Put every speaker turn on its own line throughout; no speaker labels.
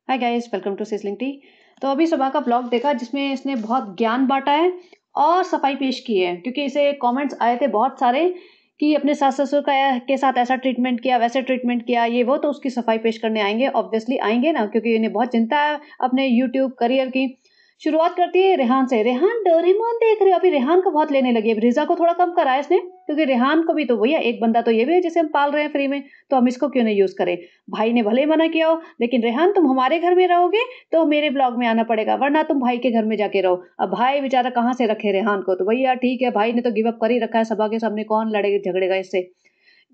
Hi guys, welcome to Sizzling Tea. तो अभी सुबह का ब्लॉग देखा जिसमें इसने बहुत ज्ञान बांटा है और सफाई पेश की है, क्योंकि इसे कमेंट्स आए थे बहुत सारे कि अपने सास ससुर का के साथ ऐसा ट्रीटमेंट किया, वैसे ट्रीटमेंट किया, ये वो। तो उसकी सफाई पेश करने आएंगे, ऑब्वियसली आएंगे ना, क्योंकि इन्हें बहुत चिंता है अपने यूट्यूब करियर की। शुरुआत करती है रेहान से। रेहान डोरेमोन देख रहे हो? अभी रेहान को बहुत लेने लगी है। रिजा को थोड़ा कम करा है इसने, क्योंकि रेहान को भी तो भैया एक बंदा तो ये भी है जिसे हम पाल रहे हैं फ्री में, तो हम इसको क्यों नहीं यूज करें। भाई ने भले ही मना किया हो, लेकिन रेहान तुम हमारे घर में रहोगे तो मेरे ब्लॉग में आना पड़ेगा, वरना तुम भाई के घर में जाके रहो। अब भाई बेचारा कहाँ से रखे रेहान को, तो भैया ठीक है, भाई ने तो गिव अप कर ही रखा है। सभा के सामने कौन लड़ेगा झगड़ेगा इससे।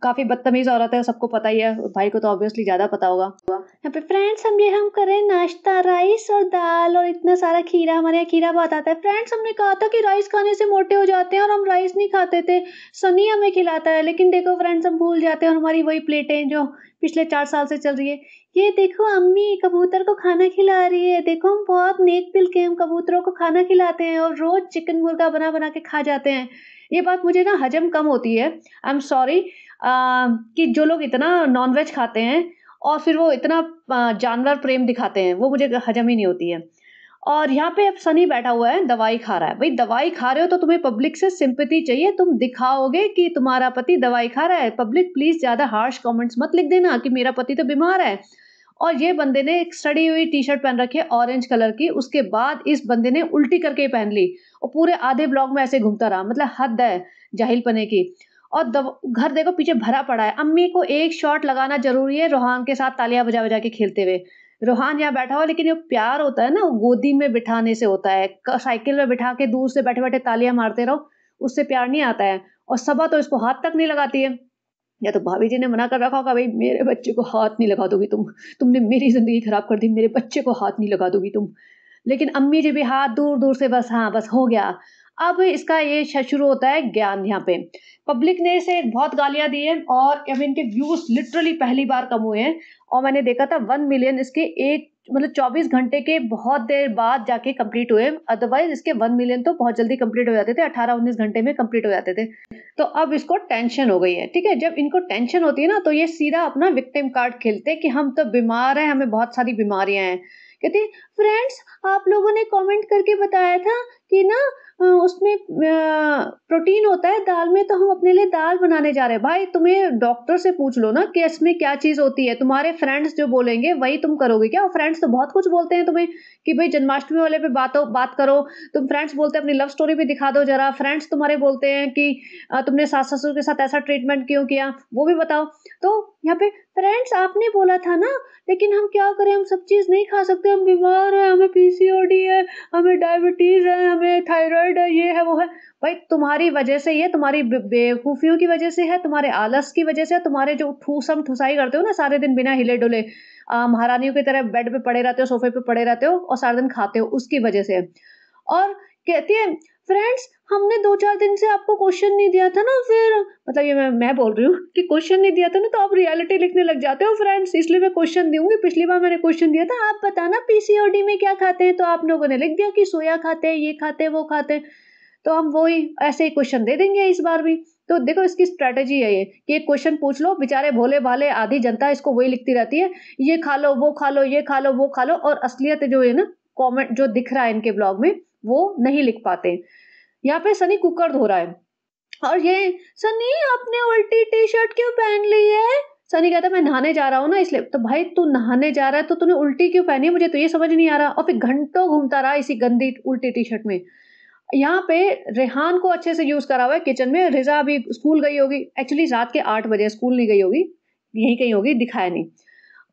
काफी बदतमीज औरत है, सबको पता ही है। भाई को तो ऑब्वियसली ज्यादा पता होगा। यहाँ पे फ्रेंड्स हम करें नाश्ता, राइस और दाल और इतना सारा खीरा। हमारे यहाँ खीरा बहुत आता है। फ्रेंड्स हमने कहा था कि राइस खाने से मोटे हो जाते हैं और हम राइस नहीं खाते थे। सनी हमें खिलाता है, लेकिन देखो फ्रेंड्स हम भूल जाते हैं और हमारी वही प्लेटें जो पिछले 4 साल से चल रही है। ये देखो अम्मी कबूतर को खाना खिला रही है। देखो हम बहुत नेक दिल के, हम कबूतरों को खाना खिलाते हैं और रोज चिकन मुर्गा बना बना के खा जाते हैं। ये बात मुझे ना हजम कम होती है। आई एम सॉरी कि जो लोग इतना नॉनवेज खाते हैं और फिर वो इतना जानवर प्रेम दिखाते हैं, वो मुझे हजम ही नहीं होती है। और यहाँ पे अब सनी बैठा हुआ है, दवाई खा रहा है। भाई दवाई खा रहे हो तो तुम्हें पब्लिक से सिंपैथी चाहिए, तुम दिखाओगे कि तुम्हारा पति दवाई खा रहा है। पब्लिक प्लीज ज्यादा हार्श कमेंट्स मत लिख देना कि मेरा पति तो बीमार है। और ये बंदे ने एक सड़ी हुई टी शर्ट पहन रखी है ऑरेंज कलर की, उसके बाद इस बंदे ने उल्टी करके पहन ली और पूरे आधे ब्लॉग में ऐसे घूमता रहा। मतलब हद है जाहिल पने की। और घर देखो पीछे भरा पड़ा है। अम्मी को एक शॉट लगाना जरूरी है रोहान के साथ तालियां बजा बजा के खेलते हुए। रोहान यहाँ बैठा हुआ, लेकिन जो प्यार होता है ना वो गोदी में बिठाने से होता है। साइकिल में बिठा के दूर से बैठे बैठे तालियां मारते रहो, उससे प्यार नहीं आता है। और सबा तो इसको हाथ तक नहीं लगाती है। या तो भाभी जी ने मना कर रखा होगा, भाई मेरे बच्चे को हाथ नहीं लगा दोगी तुम, तुमने मेरी जिंदगी खराब कर दी, मेरे बच्चे को हाथ नहीं लगा दोगी तुम। लेकिन अम्मी जी भी हाथ दूर दूर से, बस हाँ बस हो गया। अब इसका ये शुरू होता है ज्ञान। यहाँ पे पब्लिक ने इसे बहुत गालियां दी हैं और अब इनके व्यूज लिटरली पहली बार कम हुए हैं। और मैंने देखा था 1 मिलियन इसके एक मतलब 24 घंटे के बहुत देर बाद जाके कंप्लीट हुए। अदरवाइज इसके 1 मिलियन तो बहुत जल्दी कंप्लीट हो जाते थे, 18-19 घंटे में कंप्लीट हो जाते थे। तो अब इसको टेंशन हो गई है। ठीक है, जब इनको टेंशन होती है ना तो ये सीधा अपना विक्टिम कार्ड खेलते हैं कि हम तो बीमार हैं, हमें बहुत सारी बीमारियां हैं। कहते फ्रेंड्स आप लोगों ने कमेंट करके बताया था कि ना उसमें प्रोटीन होता है दाल में, तो हम अपने लिए दाल बनाने जा रहे हैं। भाई तुम्हें डॉक्टर से पूछ लो ना कि इसमें क्या चीज होती है। तुम्हारे फ्रेंड्स जो बोलेंगे वही तुम करोगे क्या? फ्रेंड्स तो बहुत कुछ बोलते हैं तुम्हें कि भाई जन्माष्टमी वाले पे बात करो। तुम फ्रेंड्स बोलते हैं अपनी लव स्टोरी भी दिखा दो जरा। फ्रेंड्स तुम्हारे बोलते हैं कि तुमने सास ससुर के साथ ऐसा ट्रीटमेंट क्यों किया, वो भी बताओ। तो यहाँ पे फ्रेंड्स आपने बोला था ना, लेकिन हम क्या करें, हम सब चीज नहीं खा सकते, हम बीमार हैं, हमें पीसीओडी है, हमें डायबिटीज है, हमें थायराइड है, ये है वो है। भाई तुम्हारी वजह से, ये तुम्हारी बेवकूफियों की वजह से है, तुम्हारे आलस की वजह से, तुम्हारे जो ठूसम ठुसाई करते हो ना सारे दिन बिना हिले डुले, महारानियों की तरह बेड पे पड़े रहते हो, सोफे पे पड़े रहते हो और सारा दिन खाते हो, उसकी वजह से। और कहती है फ्रेंड्स हमने 2-4 दिन से आपको क्वेश्चन नहीं दिया था ना, फिर मतलब ये मैं बोल रही हूँ कि क्वेश्चन नहीं दिया था ना, तो आप रियलिटी लिखने लग जाते हो फ्रेंड्स, इसलिए मैं क्वेश्चन दूंगी। पिछली बार मैंने क्वेश्चन दिया था, आप बताना पीसीओडी में क्या खाते हैं, तो आप लोगों ने लिख दिया कि सोया खाते हैं, ये खाते हैं, वो खाते हैं। तो हम वही ऐसे ही क्वेश्चन दे देंगे इस बार भी। तो देखो इसकी स्ट्रेटेजी है ये कि एक क्वेश्चन पूछ लो, बेचारे भोले भाले आधी जनता इसको वही लिखती रहती है, ये खा लो वो खा लो, ये खा लो वो खा लो। और असलियत जो है ना, कमेंट जो दिख रहा है इनके ब्लॉग में, वो नहीं लिख पाते। यहाँ पे सनी कुकर धो रहा है और ये सनी आपने उल्टी टी शर्ट क्यों पहन ली है? सनी कहता है मैं नहाने जा रहा हूँ ना इसलिए। तो भाई तू नहाने जा रहा है तो तूने उल्टी क्यों पहनी है, मुझे तो ये समझ नहीं आ रहा। और फिर घंटों घूमता रहा इसी गंदी उल्टी टी शर्ट में। यहाँ पे रेहान को अच्छे से यूज करा हुआ है किचन में। रिजा अभी स्कूल गई होगी, एक्चुअली रात के 8 बजे, स्कूल नहीं गई होगी, यहीं कहीं होगी, दिखाया नहीं।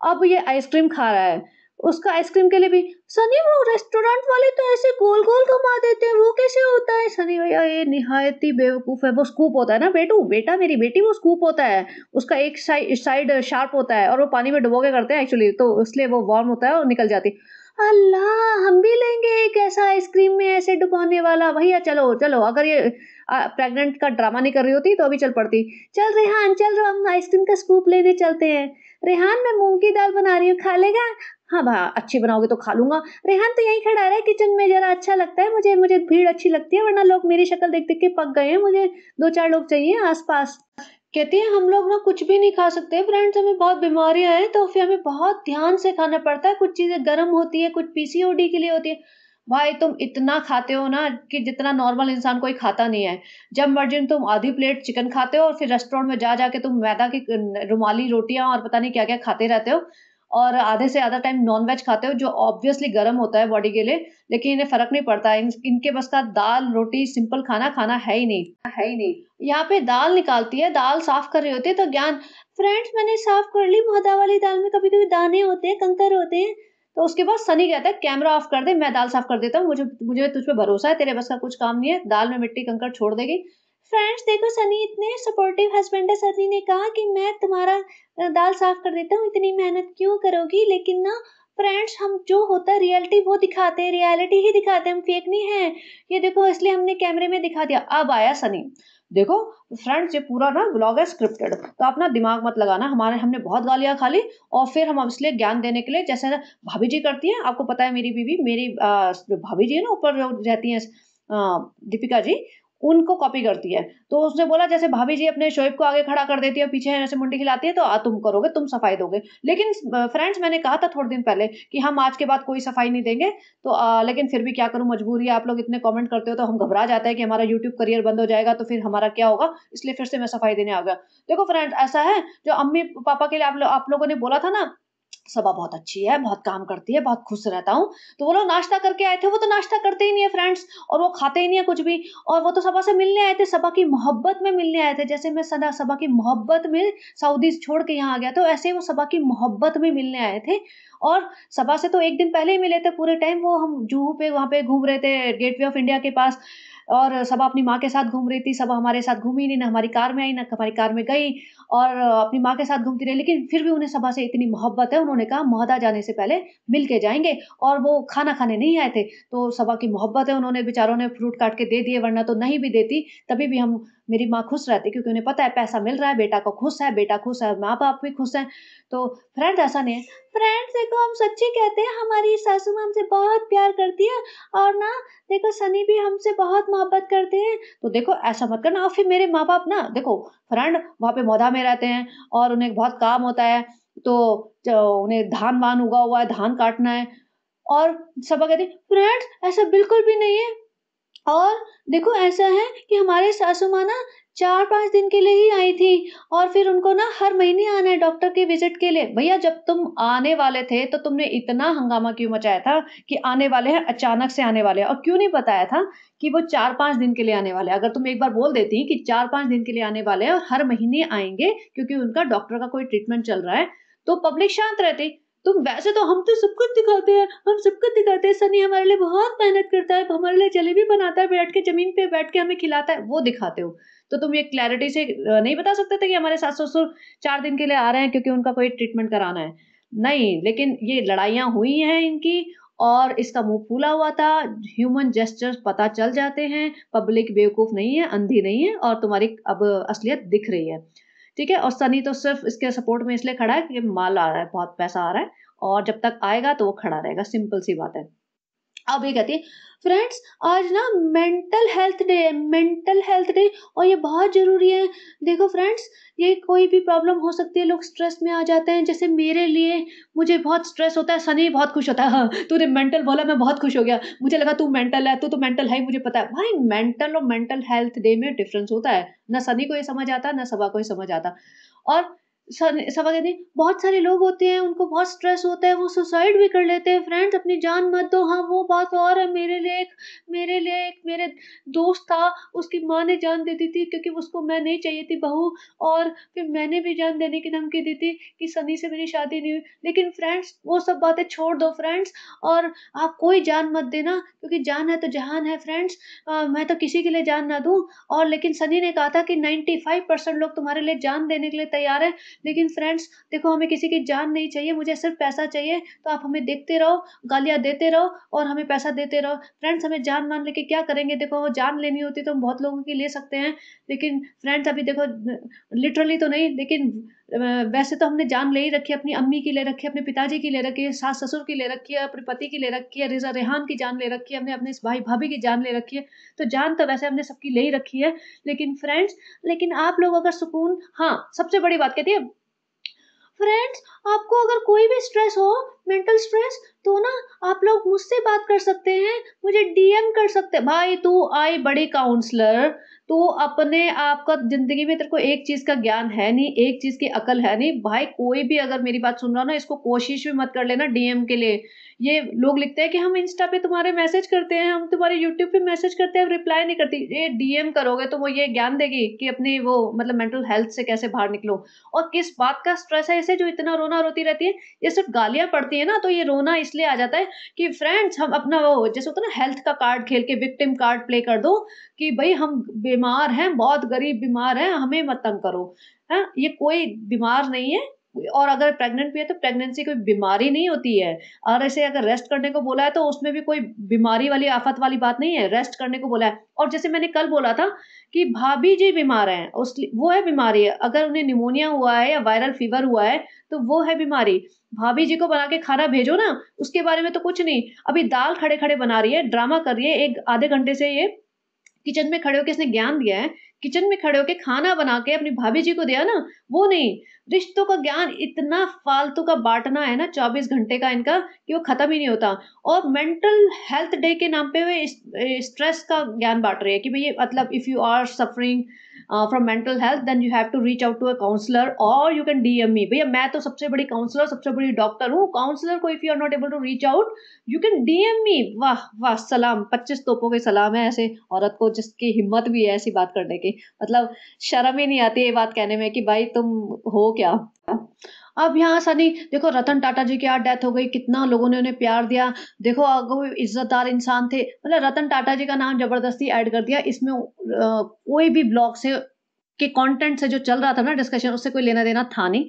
अब ये आइसक्रीम खा रहा है, उसका आइसक्रीम के लिए भी सनी वो रेस्टोरेंट वाले तो ऐसे गोल गोल घुमा देते हैं, वो कैसे होता है? सनी भैया ये निहायत ही बेवकूफ है। वो स्कूप होता है ना बेटा मेरी बेटी, वो स्कूप होता है, उसका एक साइड शार्प होता है और वो पानी में डुबो के करते हैं एक्चुअली, तो इसलिए वो वार्म होता है और निकल जाती है। अल्लाह हम भी लेंगे एक ऐसा आइसक्रीम में ऐसे डुबाने वाला। भैया चलो चलो, अगर ये प्रेग्नेंट का ड्रामा नहीं कर रही होती तो अभी चल पड़ती। चल रेहान चल, हम आइसक्रीम का स्कूप लेने चलते हैं। रेहान मैं मूंग की दाल बना रही हूँ, खा लेगा? हाँ भा अच्छी बनाओगे तो खा लूंगा। रेहान तो यहीं खड़ा रहा है किचन में, जरा अच्छा लगता है मुझे, भीड़ अच्छी लगती है, वरना लोग मेरी शक्ल देख देख के पक गए हैं, मुझे 2-4 लोग चाहिए आसपास। कहती है हम लोग ना कुछ भी नहीं खा सकते फ्रेंड्स, हमें बहुत बीमारियां हैं तो फिर हमें बहुत ध्यान से खाना पड़ता है, कुछ चीजें गर्म होती है, कुछ पीसीओडी के लिए होती है। भाई तुम इतना खाते हो ना कि जितना नॉर्मल इंसान कोई खाता नहीं है। जब मर्जी तुम आधी प्लेट चिकन खाते हो और फिर रेस्टोरेंट में जा जाके तुम मैदा की रुमाली रोटियां और पता नहीं क्या क्या खाते रहते हो, और आधे से ज़्यादा टाइम नॉन-वेज खाते हो जो ऑब्वियसली गरम होता है बॉडी के लिए, लेकिन इन्हें फ़र्क नहीं पड़ता है। इनके बस का दाल, रोटी, सिंपल खाना खाना है ही नहीं, है ही नहीं। यहाँ पे दाल निकालती है, दाल साफ़ कर रही होती है तो ज्ञान, फ्रेंड्स मैंने साफ़ कर ली, मोदा वाली दाल में कभी-कभी दाने होते हैं, कंकर होते हैं। तो उसके बाद सनी कहता है कैमरा ऑफ कर दे, मैं दाल साफ़ कर देता हूँ, मुझे मुझे तुझ पे भरोसा है, तेरे बस का कुछ काम नहीं है, दाल में मिट्टी कंकड़ छोड़ देगी। फ्रेंड्स देखो सनी इतने सपोर्टिव हस्बैंड है, सनी ने कहा कि मैं तुम्हारा दाल साफ कर देता हूँ, इतनी मेहनत क्यों करोगी? लेकिन ना फ्रेंड्स हम जो होता है रियलिटी वो दिखाते हैं, रियलिटी ही दिखाते हैं, हम फेक नहीं है। ये देखो इसलिए हमने कैमरे में दिखा दिया। अब आया सनी। देखो फ्रेंड्स ये पूरा ना व्लॉग है स्क्रिप्टेड, तो आप ना दिमाग मत लगाना, हमारे हमने बहुत गालियाँ खा ली और फिर हम अब इसलिए ज्ञान देने के लिए, जैसे ना भाभी जी करती हैं, आपको पता है मेरी बीवी, मेरी जो भाभी जी है ना ऊपर जो रहती हैं दीपिका जी, उनको कॉपी करती है। तो उसने बोला जैसे भाभी जी अपने शोएब को आगे खड़ा कर देती है, पीछे ऐसे मुंडी हिलाती है तो तुम करोगे, तुम सफाई दोगे। लेकिन फ्रेंड्स मैंने कहा था थोड़े दिन पहले कि हम आज के बाद कोई सफाई नहीं देंगे, तो लेकिन फिर भी क्या करूँ, मजबूरी है, आप लोग इतने कमेंट करते हो तो हम घबरा जाते हैं कि हमारा यूट्यूब करियर बंद हो जाएगा तो फिर हमारा क्या होगा, इसलिए फिर से मैं सफाई देने आ गया। देखो फ्रेंड्स ऐसा है, जो अम्मी पापा के लिए आप लोगों ने बोला था ना, सबा बहुत अच्छी है, बहुत काम करती है, बहुत खुश रहता हूँ। तो वो लोग नाश्ता करके आए थे, वो तो नाश्ता करते ही नहीं है फ्रेंड्स, और वो खाते ही नहीं है कुछ भी, और वो तो सबा से मिलने आए थे, सबा की मोहब्बत में मिलने आए थे। जैसे मैं सदा सबा की मोहब्बत में सऊदी छोड़ के यहाँ आ गया, तो ऐसे ही वो सबा की मोहब्बत में मिलने आए थे। और सबा से तो 1 दिन पहले ही मिले थे, पूरे टाइम वो हम जुहू पे वहाँ पे घूम रहे थे गेटवे ऑफ इंडिया के पास, और सबा अपनी माँ के साथ घूम रही थी। सबा हमारे साथ घूमी नहीं, ना हमारी कार में आई, ना हमारी कार में गई, और अपनी माँ के साथ घूमती रही। लेकिन फिर भी उन्हें सबा से इतनी मोहब्बत है, उन्होंने कहा मोहदा जाने से पहले मिल के जाएँगे, और वो खाना खाने नहीं आए थे। तो सबा की मोहब्बत है, उन्होंने बेचारों ने फ्रूट काट के दे दिए, वरना तो नहीं भी देती, तभी भी हम मेरी माँ खुश रहती, क्योंकि उन्हें पता है पैसा मिल रहा है, बेटा को खुश है, बेटा खुश है, माँ-बाप भी खुश हैं। तो फ्रेंड्स ऐसा नहीं है। फ्रेंड्स देखो हम सच्ची कहते हैं, हमारी सासू माँ हमसे बहुत प्यार करती है, और ना देखो सनी भी हमसे बहुत मोहब्बत करते हैं। तो देखो ऐसा मत करना। और फिर मेरे माँ-बाप ना देखो फ्रेंड वहाँ पे मौदा में रहते हैं और उन्हें बहुत काम होता है, तो उन्हें धान-वान उगा हुआ है, धान काटना है, और सबा कहती है, "फ्रेंड्स ऐसा बिल्कुल भी नहीं है।" और देखो ऐसा है कि हमारे सासू माँ ना 4-5 दिन के लिए ही आई थी, और फिर उनको ना हर महीने आना है डॉक्टर के विज़िट के लिए। भैया जब तुम आने वाले थे तो तुमने इतना हंगामा क्यों मचाया था कि आने वाले हैं, अचानक से आने वाले हैं, और क्यों नहीं बताया था कि वो 4-5 दिन के लिए आने वाले हैं? अगर तुम एक बार बोल देती कि 4-5 दिन के लिए आने वाले हैं और हर महीने आएँगे क्योंकि उनका डॉक्टर का कोई ट्रीटमेंट चल रहा है, तो पब्लिक शांत रहती। तुम वैसे तो हम तो सब कुछ दिखाते हैं, हम सब कुछ दिखाते हैं, सनी हमारे लिए बहुत मेहनत करता है, हमारे लिए जलेबी बनाता है, बैठ के ज़मीन पे बैठ के हमें खिलाता है, वो दिखाते हो। तो तुम ये क्लैरिटी से नहीं बता सकते थे कि हमारे सास-ससुर 4 दिन के लिए आ रहे हैं क्योंकि उनका कोई ट्रीटमेंट कराना है? नहीं, लेकिन ये लड़ाइयाँ हुई हैं इनकी, और इसका मुँह फूला हुआ था, ह्यूमन जेस्चर्स पता चल जाते हैं, पब्लिक बेवकूफ़ नहीं है, अंधी नहीं है, और तुम्हारी अब असलियत दिख रही है। ठीक है? और सनी तो सिर्फ़ इसके सपोर्ट में इसलिए खड़ा है कि माल आ रहा है, बहुत पैसा आ रहा है, और जब तक आएगा तो वो खड़ा रहेगा, सिंपल सी बात है। अब ये कहती है, फ्रेंड्स आज ना मेंटल हेल्थ डे है, मेंटल हेल्थ डे, और ये बहुत ज़रूरी है। देखो फ्रेंड्स ये कोई भी प्रॉब्लम हो सकती है, लोग स्ट्रेस में आ जाते हैं, जैसे मेरे लिए मुझे बहुत स्ट्रेस होता है, सनी बहुत खुश होता है, हाँ, तूने मेंटल बोला मैं बहुत खुश हो गया, मुझे लगा तू मेंटल है, तू तो मेंटल है ही, मुझे पता है। भाई मेंटल और मेंटल हेल्थ डे में डिफरेंस होता है, ना सनी को ये समझ आता, ना सबा को ये समझ आता। और सबा कहती है, बहुत सारे लोग होते हैं उनको बहुत स्ट्रेस होता है, वो सुसाइड भी कर लेते हैं, फ्रेंड्स अपनी जान मत दो। हाँ वो बात और है, मेरे मेरे दोस्त था, उसकी माँ ने जान दे दी थी क्योंकि उसको मैं नहीं चाहिए थी बहू, और फिर मैंने भी जान देने की धमकी दी थी कि सनी से मेरी शादी नहीं हुई। लेकिन फ्रेंड्स वो सब बातें छोड़ दो फ्रेंड्स, और आप कोई जान मत देना, क्योंकि जान है तो जहान है फ्रेंड्स। मैं तो किसी के लिए जान ना दूं, और लेकिन सनी ने कहा था कि 95% लोग तुम्हारे लिए जान देने के लिए तैयार है। लेकिन फ्रेंड्स देखो हमें किसी की जान नहीं चाहिए, मुझे सिर्फ पैसा चाहिए, तो आप हमें देखते रहो, गालियाँ देते रहो और हमें पैसा देते रहो। फ्रेंड्स हमें जान मान लेके क्या करेंगे? देखो वो जान लेनी होती तो हम बहुत लोगों की ले सकते हैं, लेकिन फ्रेंड्स अभी देखो लिटरली तो नहीं, लेकिन वैसे तो हमने जान ले ही रखी है, अपनी अम्मी की ले रखी है, अपने पिताजी की ले रखी है, सास-ससुर की ले रखी है, अपने पति की ले रखी है, रिज़ा रेहान की जान ले रखी है, हमने अपने भाई-भाभी की जान ले रखी है। तो जान तो वैसे हमने सबकी ले ही रखी है। लेकिन फ्रेंड्स, लेकिन आप लोग अगर सुकून, हाँ, सबसे बड़ी बात कहती है फ्रेंड्स, आपको अगर कोई भी स्ट्रेस हो, मेंटल स्ट्रेस, तो ना आप लोग मुझसे बात कर सकते हैं, मुझे डीएम कर सकते हैं। भाई तू आई बड़ी काउंसलर, तू अपने आप का ज़िंदगी में तेरे को एक चीज़ का ज्ञान है नहीं, एक चीज़ की अकल है नहीं। भाई कोई भी अगर मेरी बात सुन रहा हो ना, इसको कोशिश भी मत कर लेना डीएम के लिए। ये लोग लिखते हैं कि हम इंस्टा पे तुम्हारे मैसेज करते हैं, हम तुम्हारे यूट्यूब पे मैसेज करते हैं, रिप्लाई नहीं करती। ये डीएम करोगे तो वो ये ज्ञान देगी कि अपनी वो मतलब मेंटल हेल्थ से कैसे बाहर निकलो। और किस बात का स्ट्रेस है इसे जो इतना रोना रोती रहती है? ये सिर्फ गालियाँ पड़ती है ना, तो ये रोना इसलिए आ जाता है कि फ्रेंड्स हम अपना वो जैसे होता है ना हेल्थ का कार्ड खेल के विक्टिम कार्ड प्ले कर दो कि भई हम बीमार हैं, बहुत गरीब बीमार हैं, हमें मत तंग करो। हाँ? ये कोई बीमार नहीं है और अगर प्रेग्नेंट भी है तो प्रेगनेंसी कोई बीमारी नहीं होती है। और ऐसे अगर रेस्ट करने को बोला है तो उसमें भी कोई बीमारी वाली आफ़त वाली बात नहीं है, रेस्ट करने को बोला है। और जैसे मैंने कल बोला था कि भाभी जी बीमार हैं, वो है बीमारी है। अगर उन्हें निमोनिया हुआ है या वायरल फीवर हुआ है, तो वो है बीमारी। भाभी जी को बना के खाना भेजो ना, उसके बारे में तो कुछ नहीं। अभी दाल खड़े-खड़े बना रही है, ड्रामा कर रही है, 1 आधे घंटे से ये किचन में खड़े होके इसने ज्ञान दिया है, किचन में खड़े होके खाना बना के अपनी भाभी जी को दिया ना, वो नहीं। रिश्तों का ज्ञान इतना फालतू का बाँटना है ना 24 घंटे का इनका कि वो खत्म ही नहीं होता। और मेंटल हेल्थ डे के नाम पे वे स्ट्रेस का ज्ञान बाँट रहे हैं कि भई मतलब if you are suffering from mental health then you have to reach out to a counsellor और यू कैन डीएम मी। भैया मैं तो सबसे बड़ी काउंसलर, सबसे बड़ी डॉक्टर हूँ। काउंसलर को if you are not able to reach out you can DM me. वाह! वाह! सलाम, 25 तोपों के सलाम है ऐसे औरत को जिसकी हिम्मत भी है ऐसी बात करने की। मतलब शर्म ही नहीं आती ये बात कहने में कि भाई तुम हो क्या? अब यहाँ सनी देखो रतन टाटा जी की आज डेथ हो गई, कितना लोगों ने उन्हें प्यार दिया। देखो अगर वो इज़्ज़तदार इंसान थे, मतलब रतन टाटा जी का नाम ज़बरदस्ती ऐड कर दिया। इसमें कोई भी ब्लॉग से के कंटेंट से जो चल रहा था ना डिस्कशन उससे कोई लेना-देना था नहीं।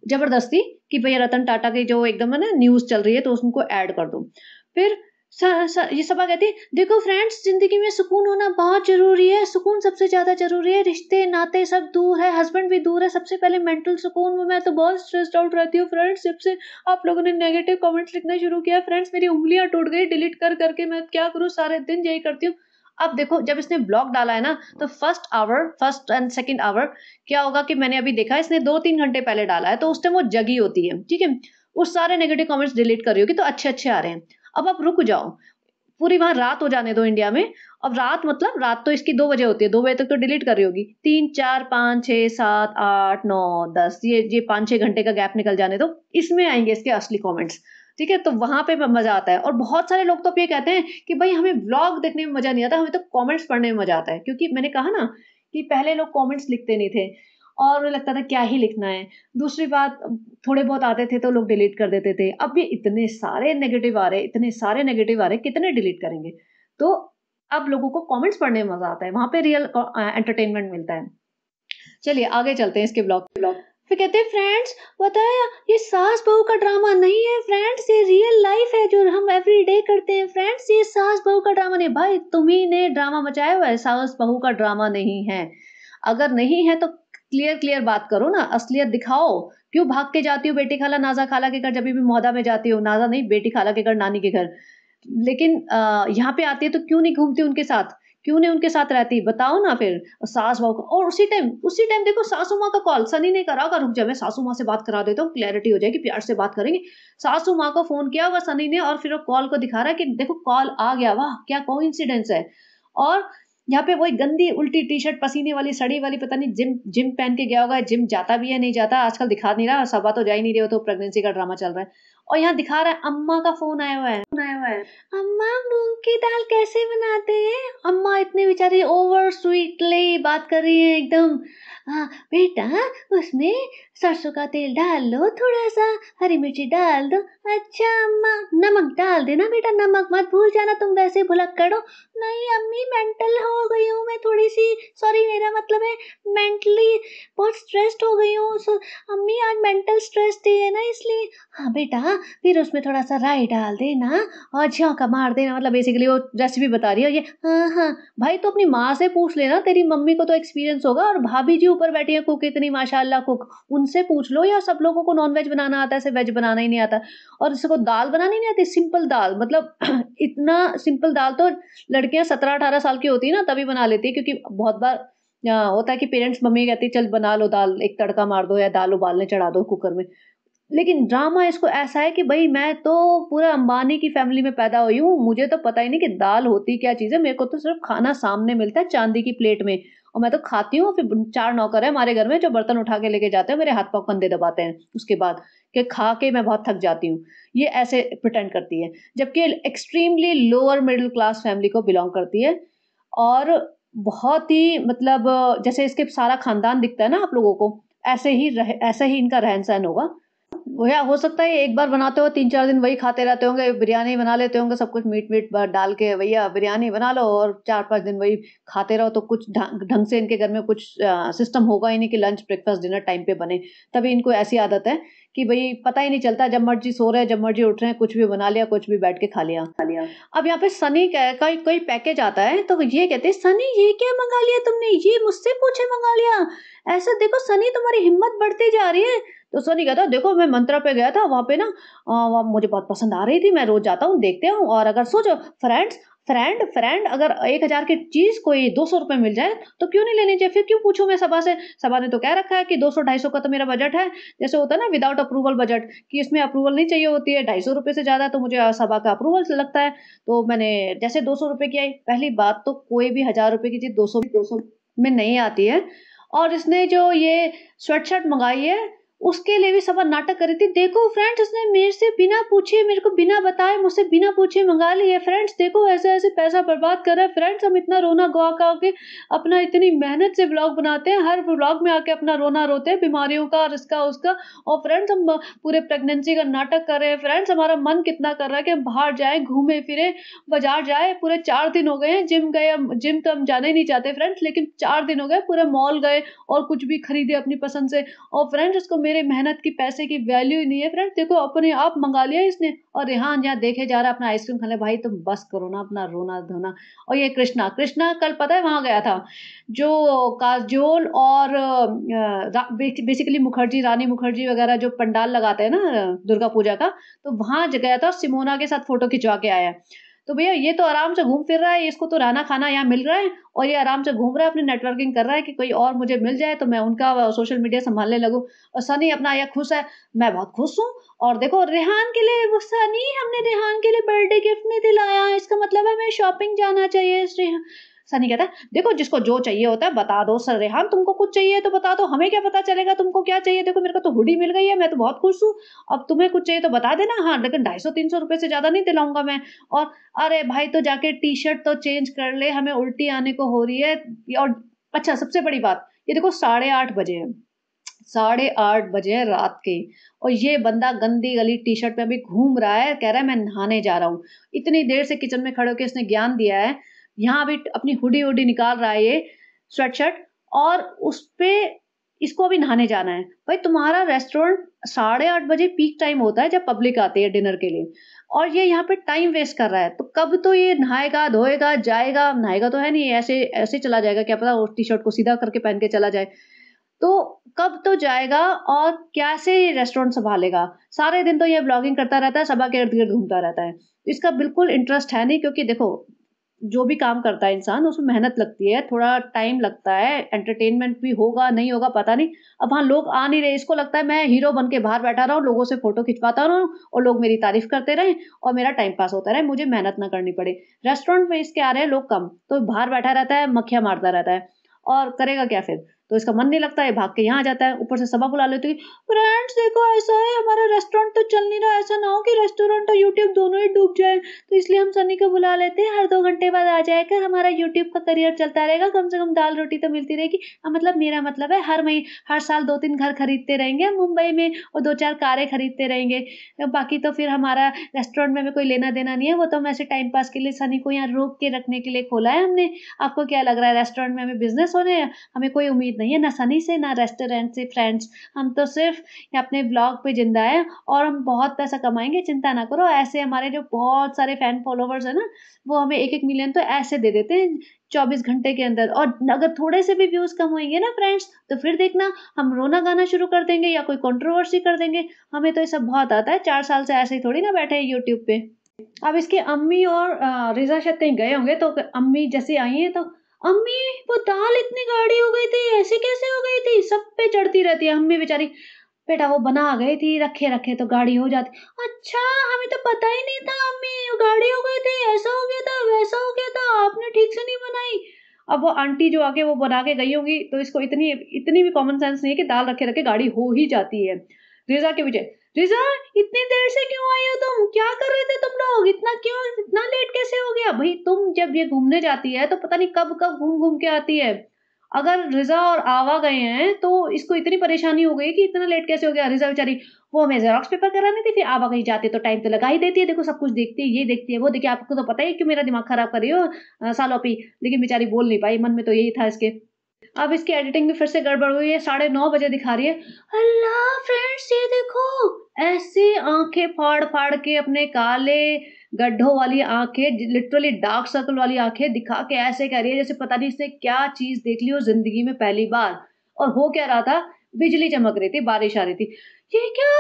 ज़बरदस्ती कि भैया रतन टाटा की जो एकदम है ना न्यूज़ चल रही है तो उनको ऐड कर दो। फिर स स ये सभा कहती है, देखो फ्रेंड्स ज़िंदगी में सुकून होना बहुत ज़रूरी है, सुकून सबसे ज़्यादा ज़रूरी है, रिश्ते, नाते सब दूर है, हस्बैंड भी दूर है, सबसे पहले मेंटल सुकून। मैं तो बहुत स्ट्रेस्ड आउट रहती हूँ फ्रेंड्स, जब से आप लोगों ने नेगेटिव कमेंट्स लिखना शुरू किया फ्रेंड्स, मेरी उँगलियाँ टूट गई डिलीट कर के, मैं क्या करूँ सारे दिन यही करती हूँ। अब देखो जब इसने ब्लॉग डाला है ना, तो फर्स्ट एंड सेकंड आवर क्या होगा कि मैंने अभी देखा इसने 2-3 घंटे पहले डाला है, तो उस टाइम वो जगी होती है, ठीक है? वो सारे नेगेटिव कमेंट्स डिलीट कर रही होगी, तो अच्छे-अच्छे आ रहे हैं। अब आप रुक जाओ, पूरी वहाँ रात हो जाने दो इंडिया में। अब रात मतलब रात तो इसकी 2 बजे होती है, 2 बजे तक तो डिलीट कर रही होगी। 3, 4, 5, 6, 7, 8, 9, 10 ये 5-6 घंटे का गैप निकल जाने दो। इसमें आएँगे इसके असली कमेंट्स, ठीक है? तो वहाँ पे म मज़ा आता है और बहुत सारे लोग तो अब ये कहते हैं कि भई हमें व्लॉग देखने में मज़ा नहीं आता, हमें तो कमेंट्स पढ़ने में मज़ा आता है। क्योंकि मैंने कहा ना कि पहले लोग कमेंट्स लिखते नहीं थे और उन्हें लगता था क्या ही लिखना है। दूसरी बात थोड़े बहुत आते थे तो लोग डिलीट कर देते थे। अब ये इतने सारे नेगेटिव आ रहे हैं, इतने सारे नेगेटिव आ रहे हैं, कितने डिलीट करेंगे? तो अब लोगों को कमेंट्स पढ़ने में मज़ा आता है, वहाँ पे रियल एंटरटेनमेंट मिलता है। चलिए आगे चलते हैं इसके ब्लॉग। फिर कहते हैं फ्रेंड्स पता है ये सास बहू का ड्रामा नहीं है फ्रेंड्स, ये रियल लाइफ है जो हम एवरीडे करते हैं फ्रेंड्स, ये सास बहू का ड्रामा नहीं। भाई तुम्ही ने ड्रामा मचाया हुआ है, सास बहू का ड्रामा नहीं है। अगर नहीं है तो क्लियर बात करो ना, असलियत दिखाओ। क्यों भाग के जाती हो बेटी खाला नाज़ा खाला के घर, जब भी मोहदा में जाती हो, नाज़ा नहीं बेटी खाला के घर, नानी के घर। लेकिन यहाँ पे आती है तो क्यों नहीं घूमती उनके साथ? क्यों नहीं उनके साथ रहती? बताओ ना फिर। सास बहू का और उसी टाइम देखो सासू माँ का कॉल सनी ने करा होगा, रुक जा मैं सासू माँ से बात करा देता हूँ, क्लैरिटी हो जाएगी, प्यार से बात करेंगे। सासू माँ को फ़ोन किया होगा सनी ने और फिर वो कॉल को दिखा रहा है कि देखो कॉल आ गया, वाह! क्या कोइंसिडेंस है। और यहाँ पे वही गंदी उल्टी टी-शर्ट पसीने वाली सड़ी वाली पता नहीं जिम जिम पहन के गया होगा, जिम जाता भी है नहीं जाता, आजकल दिखा नहीं रहा, सभा तो जा ही नहीं रहे हो तो प्रेगनेंसी का ड्रामा चल रहा है। और यहाँ दिखा रहा है अम्मा का फ़ोन आया हुआ है। अम्मा मूँग की दाल कैसे बनाते हैं? अम्मा इतनी बेचारी ओवर स्वीटली बात कर रही है एकदम। हाँ, बेटा उसमें सरसों का तेल डाल लो थोड़ा सा, हरी मिर्ची डाल दो। अच्छा अम्मा नमक डाल देना बेटा, नमक मत भूल जाना, तुम वैसे भुलक्कड़ हो। नहीं अम्मी मेंटल हो गई हूँ मैं थोड़ी सी, सॉरी मेरा मतलब है मेंटली बहुत स्ट्रेस्ड हो गई हूँ। अम्मी आज मेंटल स्ट्रेस डे है ना इसलिए। हाँ बेटा फिर उसमें थोड़ा सा राई डाल देना और झोंका मार देना। मतलब बेसिकली वो रेसिपी बता रही है ये। हाँ हाँ भाई, तो अपनी माँ से पूछ लेना, तेरी मम्मी को तो एक्सपीरियंस होगा, और भाभी जी ऊपर बैठी है कुक, इतनी माशाल्लाह कुक, उनसे पूछ लो। या सब लोगों को नॉन वेज बनाना आता है, सिर्फ वेज बनाना ही नहीं आता। और इसको दाल बनानी नहीं आती, सिंपल दाल, मतलब इतना सिंपल दाल तो लड़कियां 17-18 साल की होती है ना तभी बना लेती है, क्योंकि बहुत बार होता है कि पेरेंट्स, मम्मी कहती है चल बना लो दाल, एक तड़का मार दो या दाल उबालने चढ़ा दो कुकर में। लेकिन ड्रामा इसको ऐसा है कि भाई मैं तो पूरा अंबानी की फैमिली में पैदा हुई हूँ, मुझे तो पता ही नहीं कि दाल होती क्या चीज़ है। मेरे को तो सिर्फ खाना सामने मिलता है चांदी की प्लेट में, और मैं तो खाती हूँ। फिर 4 नौकर है हमारे घर में जो बर्तन उठा के लेके जाते हैं, मेरे हाथ पाँव कंधे दबाते हैं उसके बाद, कि खा के मैं बहुत थक जाती हूँ। ये ऐसे प्रिटेंड करती है, जबकि extremely lower middle class family को बिलोंग करती है। और बहुत ही मतलब जैसे इसके सारा खानदान दिखता है ना आप लोगों को, ऐसे ही इनका रहन-सहन होगा। भैया हो सकता है एक बार बनाते हो 3-4 दिन वही खाते रहते होंगे, बिरयानी बना लेते होंगे, सब कुछ मीट डाल के भैया बिरयानी बना लो, और 4-5 दिन वही खाते रहो, तो कुछ ढंग से इनके घर में कुछ सिस्टम होगा ही नहीं कि लंच, ब्रेकफास्ट, डिनर टाइम पे बने। तभी इनको ऐसी आदत है कि भई पता ही नहीं चलता, जब मर्ज़ी सो रहे हैं, जब मर्ज़ी उठ रहे हैं, कुछ भी बना लिया, कुछ भी बैठ के खा लिया। अब यहाँ पे सनी का कोई पैकेज आता है, तो ये कहते हैं, "सनी ये क्या मँगा लिया तुमने? ये मुझसे पूछे मँगा लिया? ऐसा देखो सनी, तुम्हारी हिम्मत बढ़ती जा रही है।" तो सनी कहता है, देखो मैं मंत्रा पे गया था, वहाँ पे ना वहाँ मुझे बहुत पसंद आ रही थी, मैं रोज़ जाता हूँ, देखते हूँ, और अगर सोचो फ्रेंड अगर 1000 की चीज़ कोई 200 रुपए मिल जाए, तो क्यों नहीं लेनी चाहिए? फिर क्यों पूछूँ मैं सबा से? सबा ने तो कह रखा है कि 200-250 का तो मेरा बजट है। जैसे होता है ना विदाउट अप्रूवल बजट, कि इसमें अप्रूवल नहीं चाहिए होती है, 250 रुपए से ज़्यादा तो मुझे सबा का अप्रूवल लगता है। तो मैंने जैसे 200 रुपए की आई, पहली बात तो कोई भी 1000 रुपए की चीज़ 200 में नहीं आती है। और इसने जो ये स्वेटशर्ट मँगाई है, उसके लिए भी सबा नाटक कर रही थी। देखो फ्रेंड्स, इसने मेरे से बिना पूछे, मेरे को बिना बताए, मुझसे बिना पूछे मँगा ली है। फ्रेंड्स देखो ऐसे-ऐसे पैसा बर्बाद कर रहा है। फ्रेंड्स हम इतना रोना गवा-गवा के अपना इतनी मेहनत से व्लॉग बनाते हैं, हर व्लॉग में आके अपना रोना रोते हैं, बीमारियों का और इसका उसका। और फ्रेंड्स हम पूरे प्रेगनेंसी का नाटक कर रहे हैं। फ्रेंड्स हमारा मन कितना कर रहा है कि हम बाहर जाएँ, घूमें-फिरें, बाज़ार जाएँ। पूरे 4 दिन हो गए हैं, जिम गए हम, जिम तो हम जाना ही नहीं चाहते फ्रेंड्स, लेकिन 4 दिन हो गए, पूरे मॉल गए और कुछ भी खरीदे अपनी पसंद से। और फ्रेंड्स उसको मेरे मेहनत की, पैसे की वैल्यू ही नहीं है। फ्रेंड्स देखो अपने आप मंगा लिया इसने, और रेहान जहाँ देखे जा रहा है अपना आइसक्रीम खाने। भाई तुम बस करो ना अपना रोना धोना। और ये कृष्णा कल पता है वहाँ गया था, जो काजोल और बेसिकली मुखर्जी, रानी मुखर्जी वगैरह जो पंडाल लगाते हैं ना दुर्गा पूजा का, तो वहाँ गया था, सिमोना के साथ फोटो खिंचवा के आया। तो भैया ये तो आराम से घूम फिर रहा है, इसको तो रहना खाना यहाँ मिल रहा है, और ये आराम से घूम रहा है, अपनी नेटवर्किंग कर रहा है कि कोई और मुझे मिल जाए तो मैं उनका सोशल मीडिया संभालने लगूँ। और सनी अपना ये खुश है, मैं बहुत खुश हूँ। और देखो रेहान के लिए, वो सनी हमने रेहान के लिए बर्थडे गिफ्ट नहीं दिलाया, इसका मतलब है हमें शॉपिंग जाना चाहिए। सनी कहता है, देखो जिसको जो चाहिए होता है बता दो। सर रेहान तुमको कुछ चाहिए तो बता दो, हमें क्या पता चलेगा तुमको क्या चाहिए। देखो मेरे को तो हुडी मिल गई है, मैं तो बहुत खुश हूँ। अब तुम्हें कुछ चाहिए तो बता देना, हाँ लेकिन 250-300 रुपए से ज्यादा नहीं दिलाऊंगा मैं। और अरे भाई तो जाके टी शर्ट तो चेंज कर ले, हमें उल्टी आने को हो रही है। और अच्छा सबसे बड़ी बात, ये देखो 8:30 बजे है, 8:30 बजे है रात के, और ये बंदा गंदी गली टी शर्ट में अभी घूम रहा है, कह रहा है मैं नहाने जा रहा हूँ। इतनी देर से किचन में खड़े होकर इसने ज्ञान दिया है, यहाँ अभी अपनी हुडी हुडी निकाल रहा है ये स्वेटशर्ट, और उस पे इसको अभी नहाने जाना है। भाई तुम्हारा रेस्टोरेंट 8:30 बजे पीक टाइम होता है जब पब्लिक आती है डिनर के लिए, और ये यहाँ पे टाइम वेस्ट कर रहा है। तो कब तो ये नहाएगा, धोएगा, जाएगा, नहाएगा तो है नहीं, ऐसे ऐसे चला जाएगा, क्या पता उस टी शर्ट को सीधा करके पहन के चला जाए। तो कब तो जाएगा और कैसे रेस्टोरेंट संभालेगा? सारे दिन तो ये व्लॉगिंग करता रहता है, सबा के इर्द-गिर्द घूमता रहता है। इसका बिल्कुल इंटरेस्ट है नहीं, क्योंकि देखो जो भी काम करता है इंसान उसमें मेहनत लगती है, थोड़ा टाइम लगता है, एंटरटेनमेंट भी होगा, नहीं होगा पता नहीं। अब वहाँ लोग आ नहीं रहे, इसको लगता है मैं हीरो बन के बाहर बैठा रहूँ, लोगों से फ़ोटो खिंचवाता रहूँ और लोग मेरी तारीफ़ करते रहें और मेरा टाइम पास होता रहे, मुझे मेहनत ना करनी पड़े। रेस्टोरेंट में इसके आ रहे हैं लोग कम, तो बाहर बैठा रहता है, मक्खियाँ मारता रहता है, और करेगा क्या फिर? तो इसका मन नहीं लगता है, भाग के यहाँ आ जाता है, ऊपर से सबा बुला लेती है, फ्रेंड्स देखो ऐसा है, हमारा रेस्टोरेंट तो चल नहीं रहा, ऐसा ना हो कि रेस्टोरेंट और यूट्यूब दोनों ही डूब जाए, तो इसलिए हम सनी को बुला लेते हैं, हर 2 घंटे बाद आ जाएगा, हमारा यूट्यूब का करियर चलता रहेगा, कम से कम दाल रोटी तो मिलती रहेगी। मतलब मेरा मतलब है हर साल 2-3 घर खरीदते रहेंगे हम मुंबई में, और 2-4 कारें खरीदते रहेंगे। बाकी तो फिर हमारा रेस्टोरेंट में हमें कोई लेना देना नहीं है, वो तो हम ऐसे टाइम पास के लिए सनी को यहाँ रोक के रखने के लिए खोला है हमने। आपको क्या लग रहा है रेस्टोरेंट में हमें बिजनेस होने है? हमें कोई उम्मीद नहीं है, ना सनी से, ना रेस्टोरेंट से फ्रेंड्स। हम तो सिर्फ़ ये अपने ब्लॉग पे ज़िंदा हैं और हम बहुत पैसा कमाएँगे, चिंता ना करो। ऐसे हमारे जो बहुत सारे फैन फॉलोवर्स हैं ना, वो हमें 1-1 मिलियन तो ऐसे दे देते हैं 24 घंटे के अंदर। और अगर थोड़े से भी व्यूज़ कम होंगे ना फ्रेंड्स, तो फिर देखना हम रोना गाना शुरू कर देंगे या कोई कंट्रोवर्सी कर देंगे। हमें तो ये सब बहुत आता है, 4 साल से ऐसे ही थोड़ी ना बैठे हैं यूट्यूब पे। अब इसकी अम्मी और रिज़ा शायद कहीं गए होंगे, तो अम्मी जैसे आई हैं तो अम्मी वो दाल इतनी गाढ़ी हो गई थी, ऐसे कैसे हो गई थी? सब पे चढ़ती रहती है अम्मी बेचारी। बेटा वो बना गई थी, रखे-रखे तो गाढ़ी हो जाती। अच्छा, हमें तो पता ही नहीं था अम्मी, वो गाढ़ी हो गई थी, ऐसा हो गया था, वैसा हो गया था, आपने ठीक से नहीं बनाई। अब वो आंटी जो आके वो बना के गई होंगी, तो इसको इतनी इतनी भी कॉमन सेंस नहीं है कि दाल रखे-रखे गाढ़ी हो ही जाती है। रिज़ा के पीछे, रिज़ा इतनी देर से क्यों आई हो तुम? क्या कर रहे थे तुम लोग? इतना लेट कैसे हो गया? भई तुम जब ये घूमने जाती है, तो पता नहीं कब-कब घूम-घूम के आती है। अगर रिज़ा और आवा गए हैं, तो इसको इतनी परेशानी हो गई कि इतना लेट कैसे हो गया? रिज़ा बेचारी वो हमें ज़ेरॉक्स पेपर करानी थी, फिर आवा कहीं जाती है तो टाइम तो लगा ही देती है। देखो सब कुछ देखती है, ये देखती है, वो देखिए, आपको तो पता ही है क्यों मेरा दिमाग खराब कर रही हो सालोपी। लेकिन बेचारी बोल नहीं पाई, मन में तो यही था इसके। अब इसकी एडिटिंग में फिर से गड़बड़ हुई है, 9:30 बजे दिखा रही है। अल्लाह फ्रेंड्स ये देखो, ऐसे आँखें फाड़-फाड़ के अपने काले गड्ढों वाली आँखें, लिटरली डार्क सर्कल वाली आँखें दिखा के ऐसे कह रही है जैसे पता नहीं इसने क्या चीज़ देख ली हो ज़िंदगी में पहली बार। और हो क्या रहा था, बिजली चमक रही थी, बारिश आ रही थी। ये क्या?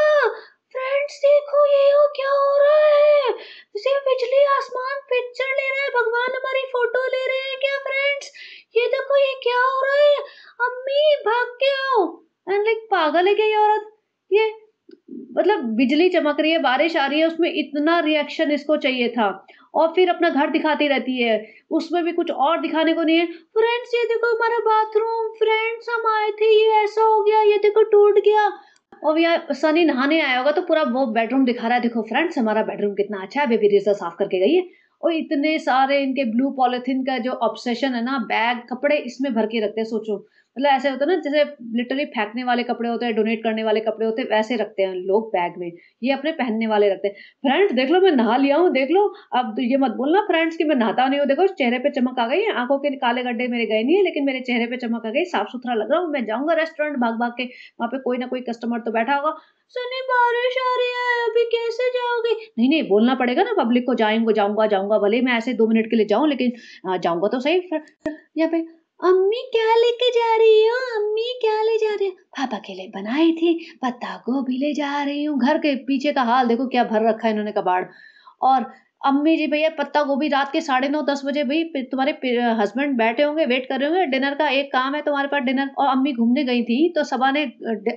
फ्रेंड्स देखो ये क्या हो रहा है? जैसे बिजली आसमान पिक्चर ले रहा है, भगवान हमारी फोटो ले रहे हैं क्या फ्रेंड्स? ये देखो ये क्या हो रहा है? अम्मी भाग के आओ। एंड लाइक पागल है क्या ये औरत? ये मतलब बिजली चमक रही है, बारिश आ रही है, उसमें इतना रिएक्शन इसको चाहिए था। और फिर अपना घर दिखाती रहती है, उसमें भी कुछ और दिखाने को नहीं है। फ्रेंड्स ये देखो हमारा बाथरूम, फ्रेंड्स हम आए थे, ये ऐसा हो गया, ये देखो टूट गया। और यहाँ सनी नहाने आया होगा तो पूरा वो बेडरूम दिखा रहा है, देखो फ्रेंड्स हमारा बेडरूम कितना अच्छा है, बेबी रिज़ा साफ करके गई है। और इतने सारे इनके ब्लू पॉलिथीन का जो ऑब्सेशन है ना, बैग कपड़े इसमें भर के रखते हैं, सोचो। मतलब ऐसे होता है ना, जैसे लिटरली फेंकने वाले कपड़े होते हैं, डोनेट करने वाले कपड़े होते हैं, वैसे रखते हैं लोग बैग में। ये अपने पहनने वाले रखते हैं। फ्रेंड्स देख लो मैं नहा लिया हूँ, देख लो। अब तो ये मत बोलना फ्रेंड्स कि मैं नहाता नहीं हूँ, देखो चेहरे पे चमक आ गई है, आंखों के काले गड्ढे मेरे गए नहीं है, लेकिन मेरे चेहरे पे चमक आ गई, साफ सुथरा लग रहा हूँ। मैं जाऊंगा रेस्टोरेंट भाग भाग के, वहां पे कोई ना कोई कस्टमर तो बैठा होगा। सनी बारिश आ रही है, अभी कैसे जाओगे? नहीं नहीं बोलना पड़ेगा ना पब्लिक को, जाऊंगा जाऊंगा जाऊंगा, भले ही मैं ऐसे 2 मिनट के लिए जाऊं, लेकिन जाऊंगा तो सही। फिर यहाँ पे अम्मी क्या लेके जा रही हो? अम्मी क्या ले जा रही हो? पापा के लिए बनाई थी, पत्ता गोभी ले जा रही हूँ। घर के पीछे का हाल देखो क्या भर रखा है इन्होंने कबाड़। और अम्मी जी भैया पत्ता गोभी रात के 9:30-10 बजे, भाई तुम्हारे हस्बैंड बैठे होंगे, वेट कर रहे होंगे डिनर का, एक काम है तुम्हारे पास डिनर। और अम्मी घूमने गई थी तो सबा ने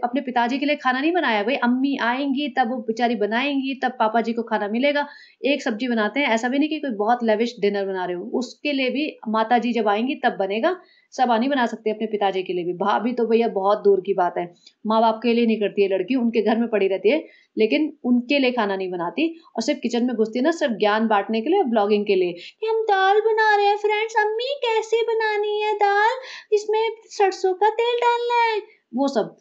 अपने पिताजी के लिए खाना नहीं बनाया, भाई अम्मी आएंगी तब वो बेचारी बनाएंगी, तब पापा जी को खाना मिलेगा। एक सब्जी बनाते हैं, ऐसा भी नहीं कि कोई बहुत लेविश डिनर बना रहे हो, उसके लिए भी माता जी जब आएंगी तब बनेगा। सबा नहीं बना सकते अपने पिताजी के लिए भी, भाभी तो भैया बहुत दूर की बात है। माँ बाप के लिए नहीं करती है लड़की, उनके घर में पड़ी रहती है, लेकिन उनके लिए खाना नहीं बनाती। और सिर्फ किचन में घुसती है ना, सिर्फ ज्ञान बांटने के लिए, ब्लॉगिंग के लिए कि हम दाल बना रहे हैं फ्रेंड्स, अम्मी कैसे बनानी है दाल, इसमें सरसों का तेल डालना है, वो सब।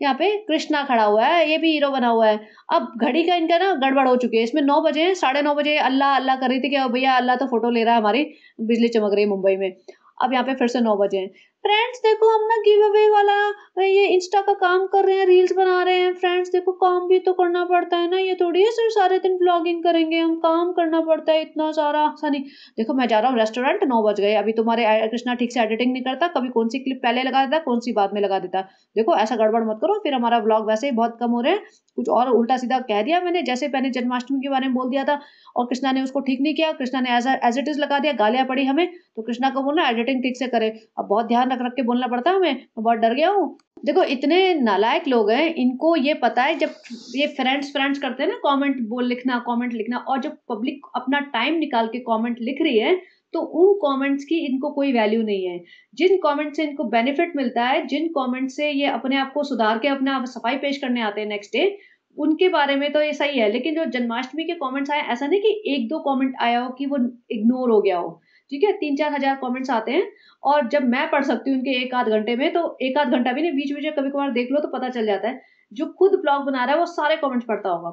यहाँ पे कृष्णा खड़ा हुआ है, ये भी हीरो बना हुआ है। अब घड़ी का इनका ना गड़बड़ हो चुकी है, इसमें 9 बजे 9:30 बजे अल्लाह अल्लाह कर रही थी कि भैया अल्लाह तो फोटो ले रहा है हमारी, बिजली चमक रही है मुंबई में। अब यहाँ पे फिर से 9 बजे हैं। फ्रेंड्स देखो हम ना गिव अवे वाला ये इंस्टा का काम कर रहे हैं, रील्स बना रहे हैं। फ्रेंड्स देखो काम भी तो करना पड़ता है ना, ये थोड़ी है सिर्फ सारे दिन व्लॉगिंग करेंगे हम, काम करना पड़ता है इतना सारा। सनी देखो मैं जा रहा हूँ रेस्टोरेंट, 9 बज गए, अभी तुम्हारे कृष्णा ठीक से एडिटिंग नहीं करता, कभी कौन सी क्लिप पहले लगा देता, कौन सी बाद में लगा देता। देखो ऐसा गड़बड़ मत करो, फिर हमारा व्लॉग वैसे ही बहुत कम हो रहे हैं। कुछ और उल्टा सीधा कह दिया मैंने, जैसे मैंने जन्माष्टमी के बारे में बोल दिया था और कृष्णा ने उसको ठीक नहीं किया, कृष्णा ने एज इट इज लगा दिया, गालियां पड़ी हमें। तो कृष्णा को बोलना एडिटिंग ठीक से करे। अब बहुत ध्यान रख रख के बोलना पड़ता है हमें, मैं बहुत डर गया हूँ। देखो इतने नालायक लोग हैं, इनको ये पता है जब ये फ्रेंड्स फ्रेंड्स करते हैं ना, कमेंट लिखना, और जब पब्लिक अपना टाइम निकाल के कमेंट लिख रही है, तो उन कमेंट्स की इनको कोई वैल्यू नहीं है। जिन कमेंट से इनको बेनिफिट मिलता है, जिन कमेंट से ये अपने आप को सुधार के अपने आप सफाई पेश करने आते हैं नेक्स्ट डे, उनके बारे में तो ये सही है। लेकिन जो जन्माष्टमी के कमेंट्स आए, ऐसा नहीं कि 1-2 कमेंट आया हो कि वो इग्नोर हो गया हो, ठीक है, 3-4 हजार कमेंट्स आते हैं। और जब मैं पढ़ सकती हूँ उनके एक आध घंटे में, तो एक आध घंटा भी नहीं, बीच बीच में कभी कभार देख लो तो पता चल जाता है। जो खुद ब्लॉग बना रहा है वो सारे कमेंट्स पढ़ता होगा।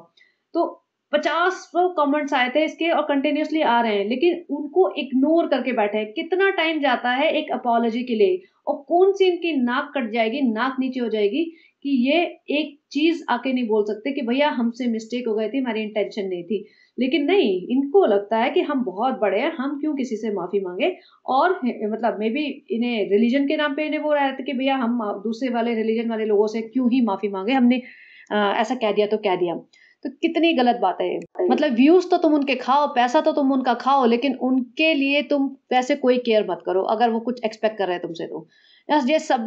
तो 50 कमेंट्स आए थे इसके और कंटिन्यूअसली आ रहे हैं, लेकिन उनको इग्नोर करके बैठे हैं। कितना टाइम जाता है एक अपॉलॉजी के लिए, और कौन सी इनकी नाक कट जाएगी, नाक नीचे हो जाएगी कि ये एक चीज आके नहीं बोल सकते कि भैया हमसे मिस्टेक हो गई थी, हमारी इंटेंशन नहीं थी। लेकिन नहीं, इनको लगता है कि हम बहुत बड़े हैं, हम क्यों किसी से माफी मांगे। और मतलब मे बी इन्हें रिलीजन के नाम पे इन्हें वो रहता है कि भैया हम दूसरे वाले रिलीजन वाले लोगों से क्यों ही माफी मांगे, हमने ऐसा कह दिया तो कह दिया। तो कितनी गलत बात है ये। मतलब व्यूज तो तुम उनके खाओ, पैसा तो तुम उनका खाओ, लेकिन उनके लिए तुम वैसे कोई केयर मत करो अगर वो कुछ एक्सपेक्ट कर रहे हैं तुमसे। तो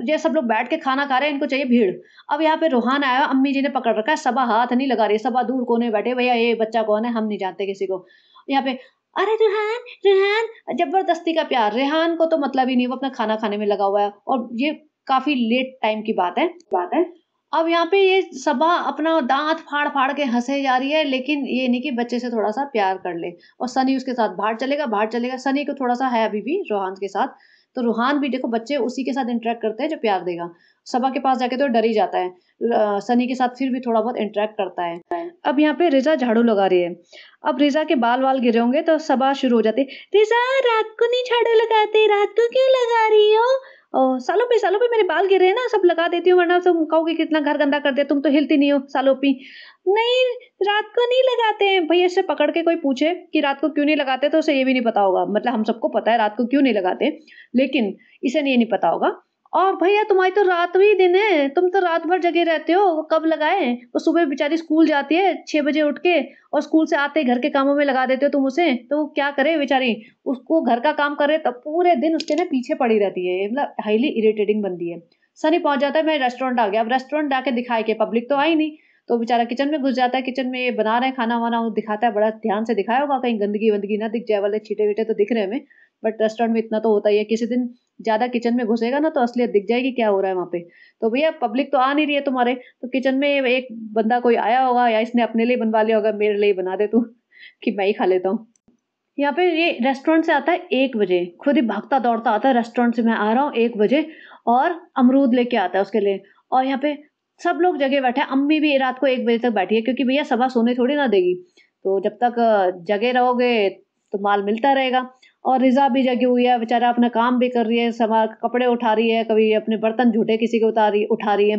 ये सब लोग बैठ के खाना खा रहे हैं, इनको चाहिए भीड़। अब यहाँ पे रूहान आया, अम्मी जी ने पकड़ रखा है, सबा हाथ नहीं लगा रही, सबा दूर कोने बैठे, भैया ये बच्चा कौन है, हम नहीं जानते किसी को। यहाँ पे अरे रेहान रेहान, जबरदस्ती का प्यार। रेहान को तो मतलब ही नहीं, वो अपना खाना खाने में लगा हुआ है, और ये काफी लेट टाइम की बात है। अब यहाँ पे ये सबा अपना दांत फाड़ फाड़ के हंसे जा रही है, लेकिन ये नहीं कि बच्चे से थोड़ा सा प्यार कर ले। और सनी उसके साथ बाहर चलेगा। सनी को थोड़ा सा है अभी भी रूहान के साथ, तो रूहान भी देखो बच्चे उसी के साथ इंटरेक्ट करते हैं जो प्यार देगा। सबा के पास जाके तो डर ही जाता है, सनी के साथ फिर भी थोड़ा बहुत इंटरेक्ट करता है। अब यहाँ पे रिजा झाड़ू लगा रही है। अब रिजा के बाल वाल गिरे होंगे तो सबा शुरू हो जाती है, रिजा रात को नहीं झाड़ू लगाते, रात को क्यों लगा रही हो? सालों पे मेरे बाल गिरे हैं ना, सब लगा देती हूँ, वरना तुम कहोगे कितना घर गंदा कर दिया, तुम तो हिलती नहीं हो सालों पी। नहीं, रात को नहीं लगाते हैं। भैया इससे पकड़ के कोई पूछे कि रात को क्यों नहीं लगाते, तो उसे ये भी नहीं पता होगा। मतलब हम सबको पता है रात को क्यों नहीं लगाते, लेकिन इसे नहीं नहीं पता होगा। और भैया तुम्हारी तो रात भी दिन है, तुम तो रात भर जगे रहते हो, वो कब लगाए? वो सुबह बेचारी स्कूल जाती है 6 बजे उठ के, और स्कूल से आते ही घर के कामों में लगा देते हो तुम उसे, तो वो क्या करे बेचारी? उसको घर का काम करे तब पूरे दिन उसके ना पीछे पड़ी रहती है, मतलब हाईली इरिटेटिंग बनती है। सनी पहुंच जाता है, मैं रेस्टोरेंट आ गया। अब रेस्टोरेंट आके दिखाए कि पब्लिक तो आई नहीं, तो बेचारा किचन में घुस जाता है। किचन में ये बना रहे हैं खाना वाना, वो दिखाता है, बड़ा ध्यान से दिखाया होगा कहीं गंदगी वंदगी ना दिख जाए, वाले छीटे वीटे तो दिख रहे हैं हमें, बट रेस्टोरेंट में इतना तो होता ही है, किसी दिन ज्यादा किचन में घुसेगा ना तो असलियत दिख जाएगी क्या हो रहा है वहां पे। तो भैया पब्लिक तो आ नहीं रही है तुम्हारे, तो किचन में एक बंदा कोई आया होगा, या इसने अपने लिए बनवा लिया होगा, मेरे लिए बना दे तू कि मैं ही खा लेता हूँ। यहाँ पे ये रेस्टोरेंट से आता है 1 बजे, खुद ही भागता दौड़ता आता है रेस्टोरेंट से, मैं आ रहा हूँ 1 बजे, और अमरूद लेके आता है उसके लिए। और यहाँ पे सब लोग जगह बैठे हैं, अम्मी भी रात को 1 बजे तक बैठी है, क्योंकि भैया सभा सोने थोड़ी ना देगी, तो जब तक जगे रहोगे तो माल मिलता रहेगा। और रिजा भी जगी हुई है, बेचारा अपना काम भी कर रही है, सभा कपड़े उठा रही है, कभी अपने बर्तन झूठे किसी के उठा रही है।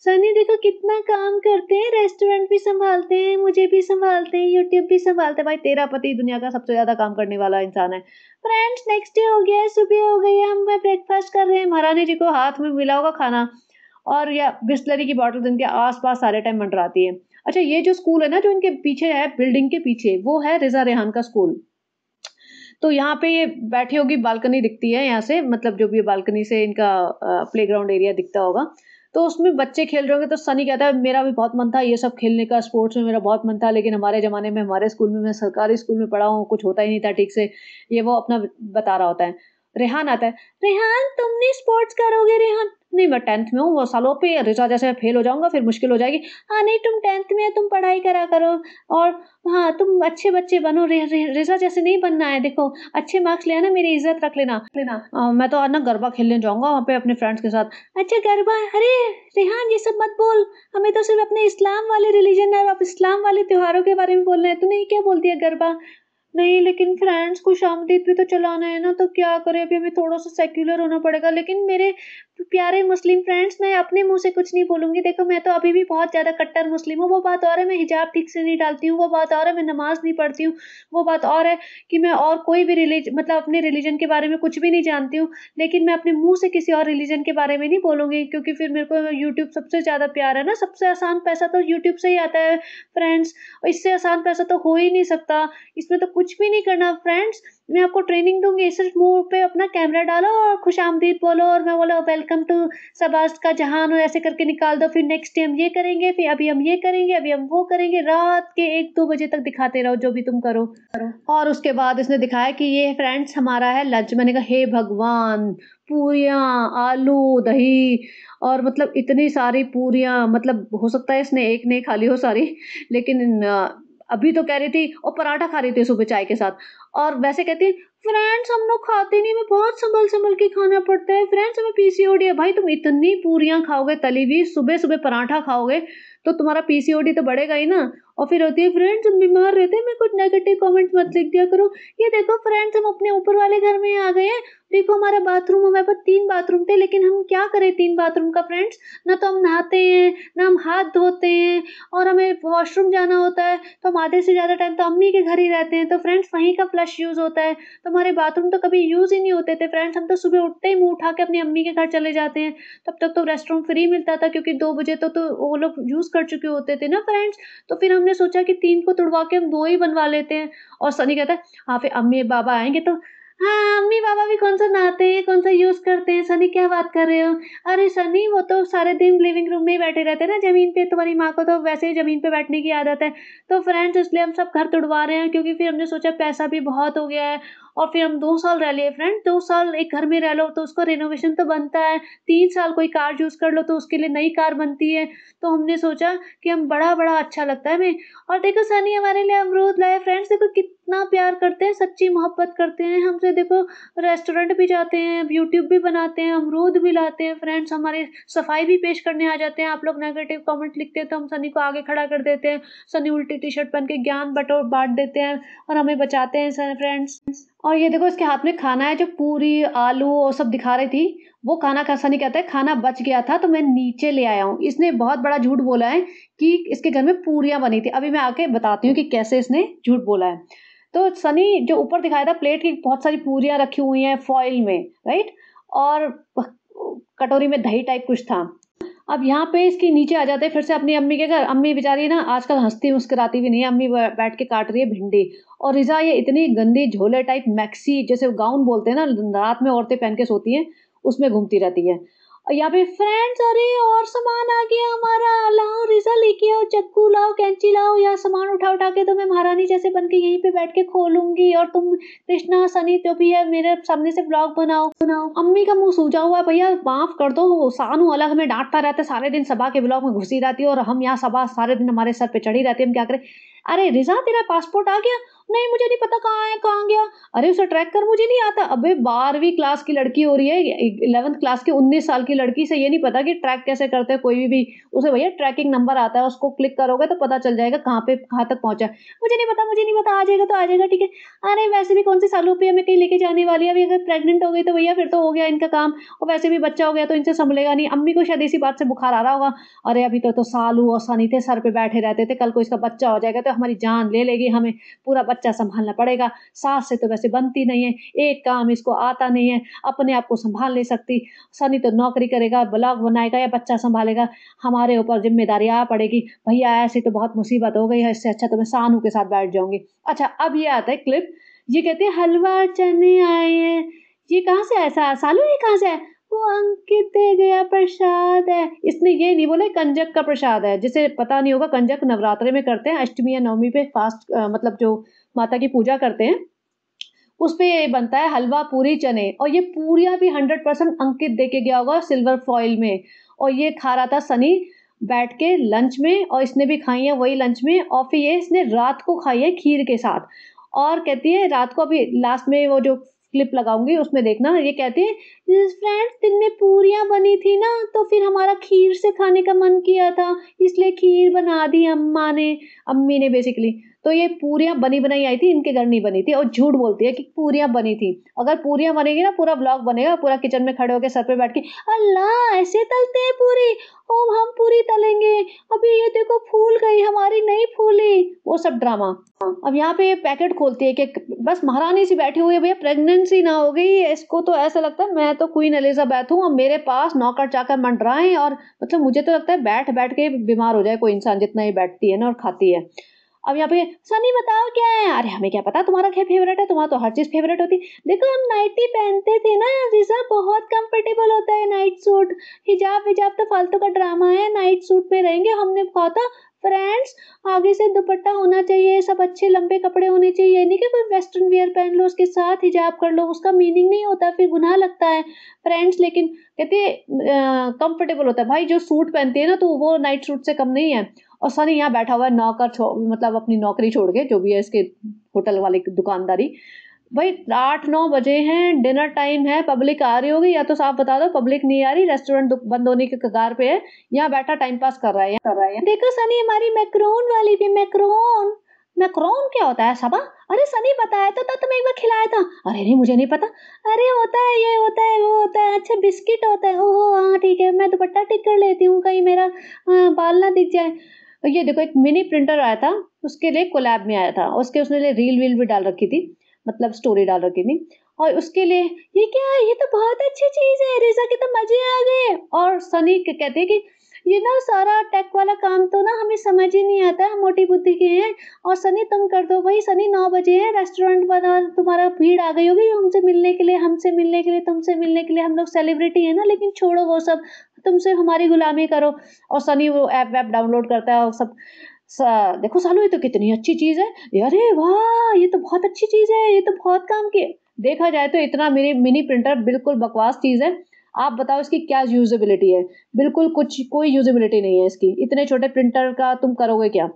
सनी देखो कितना काम करते हैं, रेस्टोरेंट भी संभालते हैं, मुझे भी संभालते हैं, यूट्यूब भी संभालते हैं। भाई तेरा पति दुनिया का सबसे ज्यादा काम करने वाला इंसान है। फ्रेंड्स नेक्स्ट डे हो गया है, सुबह हो गई है, हम ब्रेकफास्ट कर रहे हैं। महारानी जी को हाथ में मिला होगा खाना, और या बिस्लरी की बॉटल इनके आस पास सारे टाइम मंडराती है। अच्छा, ये जो स्कूल है ना जो इनके पीछे है, बिल्डिंग के पीछे, वो है रिजा रेहान का स्कूल। तो यहाँ पे ये बैठी होगी, बालकनी दिखती है यहाँ से, मतलब जो भी बालकनी से इनका प्लेग्राउंड एरिया दिखता होगा, तो उसमें बच्चे खेल रहे होंगे। तो सनी कहता है मेरा भी बहुत मन था ये सब खेलने का, स्पोर्ट्स में मेरा बहुत मन था, लेकिन हमारे ज़माने में, हमारे स्कूल में, मैं सरकारी स्कूल में पढ़ा हूँ, कुछ होता ही नहीं था ठीक से। ये वो अपना बता रहा होता है। रेहान आता है, रेहान तुम नहीं स्पोर्ट्स करोगे? रेहान नहीं, मैं 10th में हूँ, वो सालों पे रिचा जैसे फेल हो जाऊंगा फिर मुश्किल हो जाएगी। हाँ नहीं, तुम 10th में है, तुम पढ़ाई करा करो, और हाँ तुम अच्छे बच्चे बनो, रिचा जैसे नहीं बनना है, देखो अच्छे मार्क्स ले आना, मेरी इज्जत रख लेना। मैं तो आज ना गरबा खेलने जाऊंगा वहाँ पे अपने फ्रेंड्स के साथ। अच्छा गरबा? अरे रेहान ये सब मत बोल, हमें तो सिर्फ अपने इस्लाम वाले रिलीजन और आप इस्लाम वाले त्योहारों के बारे में बोलना है, तूने क्या बोल दिया गरबा? नहीं लेकिन फ्रेंड्स को शामदीद भी तो चलाना है ना, तो क्या करें, अभी हमें थोड़ा सा सेक्युलर होना पड़ेगा। लेकिन मेरे प्यारे मुस्लिम फ्रेंड्स, मैं अपने मुंह से कुछ नहीं बोलूंगी, देखो मैं तो अभी भी बहुत ज्यादा कट्टर मुस्लिम हूँ, वो बात और है मैं हिजाब ठीक से नहीं डालती हूँ, वो बात और है मैं नमाज नहीं पढ़ती हूँ, वो बात और है कि मैं और कोई भी मतलब अपने रिलीजन के बारे में कुछ भी नहीं जानती हूँ, लेकिन मैं अपने मुंह से किसी और रिलीजन के बारे में नहीं बोलूंगी, क्योंकि फिर मेरे को यूट्यूब सबसे ज्यादा प्यार है ना, सबसे आसान पैसा तो यूट्यूब से ही आता है फ्रेंड्स, इससे आसान पैसा तो हो ही नहीं सकता, इसमें तो कुछ भी नहीं करना फ्रेंड्स। मैं आपको ट्रेनिंग दूंगी, सिर्फ मुंह पे अपना कैमरा डालो और खुशामदीद बोलो, और मैं बोलो वेलकम टू सबास्ट का जहान, और ऐसे करके निकाल दो, फिर नेक्स्ट डे हम ये करेंगे, फिर अभी हम ये करेंगे, अभी हम वो करेंगे, रात के 1-2 बजे तक दिखाते रहो जो भी तुम करो। और उसके बाद इसने दिखाया कि ये फ्रेंड्स हमारा है लंच। मैंने कहा हे भगवान, पूरियां, आलू, दही, और मतलब इतनी सारी पूरियां, मतलब हो सकता है इसने एक नहीं खा ली हो सारी, लेकिन अभी तो कह रही थी, और पराठा खा रही थी सुबह चाय के साथ, और वैसे कहती फ्रेंड्स हम लोग खाते नहीं, मैं बहुत संभल संभल के खाना पड़ता है फ्रेंड्स, हमें पीसीओडी है। भाई तुम इतनी पूरियां खाओगे तली हुई, सुबह सुबह पराठा खाओगे तो तुम्हारा पीसीओडी तो बढ़ेगा ही ना। और फिर होती है फ्रेंड्स हम बीमार रहते हैं, मैं कुछ नेगेटिव कमेंट्स मत लिख दिया करो। ये देखो फ्रेंड्स हम अपने ऊपर वाले घर में आ गए हैं, देखो हमारा बाथरूम, हमारे पास 3 बाथरूम थे, लेकिन हम क्या करें 3 बाथरूम का फ्रेंड्स, ना तो हम नहाते हैं, ना हम हाथ धोते हैं, और हमें वॉशरूम जाना होता है तो हम आधे से ज़्यादा टाइम तो अम्मी के घर ही रहते हैं, तो फ्रेंड्स वहीं का फ्लश यूज़ होता है, तो हमारे बाथरूम तो कभी यूज़ ही नहीं होते थे फ्रेंड्स, हम तो सुबह उठते ही मुँह उठा के अपनी अम्मी के घर चले जाते हैं। तब तक तो रेस्टरूम फ्री मिलता था क्योंकि 2 बजे तो वो लोग यूज़ कर चुके होते थे ना फ्रेंड्स। तो फिर हमने सोचा कि 3 को तुड़वा के हम 2 ही बनवा लेते हैं। और सनी कहता है, हाँ, फिर अम्मी-पापा आएँगे तो हाँ, अम्मी-पापा भी कौन-सा नहाते हैं, कौन-सा यूज़ करते हैं, सनी क्या बात कर रहे हो? अरे सनी वो तो सारे दिन लिविंग रूम में ही बैठे रहते हैं ना ज़मीन पे, तुम्हारी माँ को तो वैसे ही ज़मीन पे बैठने की आदत है। तो फ्रेंड्स इसलिए हम सब घर तुड़वा रहे हैं क्योंकि फिर हमने सोचा पैसा भी बहुत हो गया है और फिर हम 2 साल रह लिए फ्रेंड, 2 साल एक घर में रह लो तो उसका रेनोवेशन तो बनता है, 3 साल कोई कार यूज़ कर लो तो उसके लिए नई कार बनती है। तो हमने सोचा कि हम बड़ा-बड़ा अच्छा लगता है हमें। और देखो सनी हमारे लिए अमरूद लाए फ्रेंड्स, देखो कितना प्यार करते हैं, सच्ची मोहब्बत करते हैं हमसे, देखो रेस्टोरेंट भी जाते हैं, यूट्यूब भी बनाते हैं, अमरूद भी लाते हैं फ्रेंड्स, हमारी सफाई भी पेश करने आ जाते हैं। आप लोग नेगेटिव कमेंट लिखते हैं तो हम सनी को आगे खड़ा कर देते हैं, सनी उल्टी टी-शर्ट पहन के ज्ञान बाँट देते हैं और हमें बचाते हैं फ्रेंड्स। और ये देखो इसके हाथ में खाना है, जो पूरी, आलू और सब दिखा रही थी, वो खाना खा सनी कहता है खाना बच गया था तो मैं नीचे ले आया हूँ। इसने बहुत बड़ा झूठ बोला है कि इसके घर में पूरियाँ बनी थी। अभी मैं आके बताती हूँ कि कैसे इसने झूठ बोला है। तो सनी जो ऊपर दिखाया था प्लेट की बहुत सारी पूरियाँ रखी हुई हैं फॉइल में, राइट? और कटोरी में दही टाइप कुछ था। अब यहाँ पे इसके नीचे आ जाते हैं फिर से अपनी अम्मी के घर। अम्मी बेचारी ना आजकल हँसती मुस्कुराती भी नहीं है। अम्मी बैठ के काट रही है भिंडी और रिज़ा ये इतनी गंदी झोले टाइप मैक्सी जैसे गाउन बोलते हैं ना, रात में औरतें पहन के सोती हैं, उसमें घूमती रहती है। और यहाँ पे फ्रेंड्स अरे और सामान आ गया हमारा, लाओ रिज़ा लेके आओ, चक्कू लाओ, कैंची लाओ, यहाँ सामान उठा के तो मैं महारानी जैसे बन के यहीं पे बैठ के खोलूंगी और तुम कृष्णा सनी जो भी है मेरे सामने से ब्लॉग बनाओ। अम्मी का मुंह सूजा हुआ है, भैया माफ कर दो, वो सानू अलग हमें डांटता रहता है, सारे दिन सबा के ब्लॉग में घुसी रहती है और हम यहाँ सबा सारे दिन हमारे सर पे चढ़ी रहती है, हम क्या करें। अरे रिज़ा तेरा पासपोर्ट आ गया? नहीं मुझे नहीं पता कहाँ है, कहाँ गया? अरे उसे ट्रैक कर, मुझे नहीं आता। अबे 12वीं क्लास की लड़की हो रही है, 11th क्लास की 19 साल की लड़की से ये नहीं पता कि ट्रैक कैसे करते हैं कोई भी। उसे भैया ट्रैकिंग नंबर आता है, उसको क्लिक करोगे तो पता चल जाएगा कहाँ तक पहुंचा है। मुझे नहीं पता, आ जाएगा तो आ जाएगा, ठीक है। अरे वैसे भी कौन सी सालों पे हमें कहीं लेके जाने वाली है, अभी अगर प्रेग्नेंट हो गई तो भैया फिर तो हो गया इनका काम, और वैसे भी बच्चा हो गया तो इनसे संभलेगा नहीं। अम्मी को शायद इसी बात से बुखार आ रहा होगा। अरे अभी तो सालू और सनी थे सर पे बैठे रहते थे, कल को इसका बच्चा हो जाएगा तो हमारी जान ले लेगी, हमें पूरा बच्चा संभालना पड़ेगा। सास से तो वैसे बनती नहीं है, एक काम इसको आता नहीं है, अपने आप को संभाल नहीं सकती। सनी तो नौकरी करेगा, ब्लॉग बनाएगा या बच्चा संभालेगा, हमारे ऊपर जिम्मेदारी आ पड़ेगी। भैया ऐसी तो बहुत मुसीबत हो गई है, इससे अच्छा तो मैं सानू के साथ बैठ जाऊंगी। अच्छा अब ये आता है क्लिप, ये कहते हैं हलवा चने आए हैं। ये कहाँ से ऐसा सालू, ये कहाँ से है? वो अंकित दे गया प्रसाद है। इसने ये नहीं बोला कंजक का प्रसाद है, जिसे पता नहीं होगा कंजक नवरात्रे में करते हैं, अष्टमी या नवमी पे फास्ट मतलब जो माता की पूजा करते हैं उस पे बनता है हलवा पूरी चने, और ये पूरियां भी 100% अंकित दे के गया होगा सिल्वर फॉइल में। और ये खा रहा था सनी बैठ के लंच में, और इसने भी खाई है वही लंच में, और फिर ये इसने रात को खाई है खीर के साथ। और कहती है रात को, अभी लास्ट में वो जो क्लिप लगाऊंगी उसमें देखना, ये कहती है फ्रेंड्स दिन में पूरियां बनी थी ना तो फिर हमारा खीर से खाने का मन किया था, इसलिए खीर बना दी अम्मी ने बेसिकली। तो ये पूरियां बनी बनाई आई थी, इनके घर नहीं बनी थी, और झूठ बोलती है कि पूरियां बनी थी। अगर पूरियां बनेगी ना पूरा ब्लॉग बनेगा, पूरा किचन में खड़े होकर सर पे बैठ के अल्लाह ऐसे तलते हैं पूरी, ओम हम पूरी तलेंगे, अभी ये देखो फूल गई हमारी नहीं फूली, वो सब ड्रामा। अब यहाँ पे पैकेट खोलती है कि बस महारानी सी बैठी हुई है, भैया प्रेगनेंसी ना हो गई इसको, तो ऐसा लगता है मैं तो क्वीन एलिजाबेथ हूँ और मेरे पास नौकर चाकर मंडराएं, और मतलब मुझे तो लगता है बैठ बैठ के बीमार हो जाए कोई इंसान, जितना ही बैठती है ना और खाती है। अब यहाँ पे सनी बताओ क्या है? अरे हमें क्या पता तुम्हारा क्या फेवरेट है, तुम्हारा तो हर चीज फेवरेट होती। देखो हम नाइटी पहनते थे ना रिजा, बहुत कंफर्टेबल होता है नाइट सूट, हिजाब तो फालतू का ड्रामा है, नाइट सूट पे रहेंगे। हमने कहा था फ्रेंड्स आगे से दुपट्टा होना चाहिए, सब अच्छे लंबे कपड़े होने चाहिए, नहीं कि कोई वेस्टर्न वियर पहन लो उसके साथ हिजाब कर लो, उसका मीनिंग नहीं होता, फिर गुनाह लगता है फ्रेंड्स। लेकिन कहते कंफर्टेबल होता है भाई, जो सूट पहनती है ना तो वो नाइट सूट से कम नहीं है। और सनी यहाँ बैठा हुआ है नौकर मतलब अपनी नौकरी छोड़ के, जो भी है इसके होटल वाले की दुकानदारी, भाई 8-9 बजे हैं, डिनर टाइम है, पब्लिक आ रही होगी, या तो साफ बता दो पब्लिक नहीं आ रही, रेस्टोरेंट बंद होने के कगार पे है, यहाँ बैठा टाइम पास कर रहा है। देखो सनी, हमारी मैक्रोन वाली भी, मैक्रोन मैक्रोन क्या होता है सबा? अरे सनी बताया तो था, तुम्हें एक बार खिलाया था। अरे नहीं, मुझे नहीं पता। अरे होता है, ये होता है, वो होता है, अच्छा बिस्किट होता है। ओहो हाँ ठीक है, मैं दुपट्टा ठीक कर लेती हूँ, कहीं मेरा बाल ना दिख जाए। ये देखो, एक मिनी प्रिंटर आया था, उसके लिए कोलैब में आया था, उसके उसने लिए रील वील भी डाल रखी थी, मतलब स्टोरी डाल रखी थी। और उसके लिए ये क्या है, ये तो बहुत अच्छी चीज है, रिजा के तो मजे आ गए। और सनी कहते हैं कि ये ना सारा टेक वाला काम तो ना हमें समझ ही नहीं आता, हम मोटी बुद्धि के हैं, और सनी तुम कर दो भाई। सनी 9 बजे है, रेस्टोरेंट बना, तुम्हारा भीड़ आ गई होगी हमसे मिलने के लिए, हमसे मिलने के लिए, तुमसे मिलने के लिए। हम लोग सेलिब्रिटी है ना, लेकिन छोड़ो वो सब, तुम सिर्फ हमारी गुलामी करो। और सनी वो ऐप वैप डाउनलोड करता है और सब। देखो सालू, ये तो कितनी अच्छी चीज है, अरे वाह ये तो बहुत अच्छी चीज है, ये तो बहुत काम की। देखा जाए तो इतना मेरी मिनी प्रिंटर बिल्कुल बकवास चीज है। आप बताओ इसकी क्या यूजेबिलिटी है? बिल्कुल कुछ, कोई यूजेबिलिटी नहीं है इसकी। इतने छोटे प्रिंटर का तुम करोगे क्या?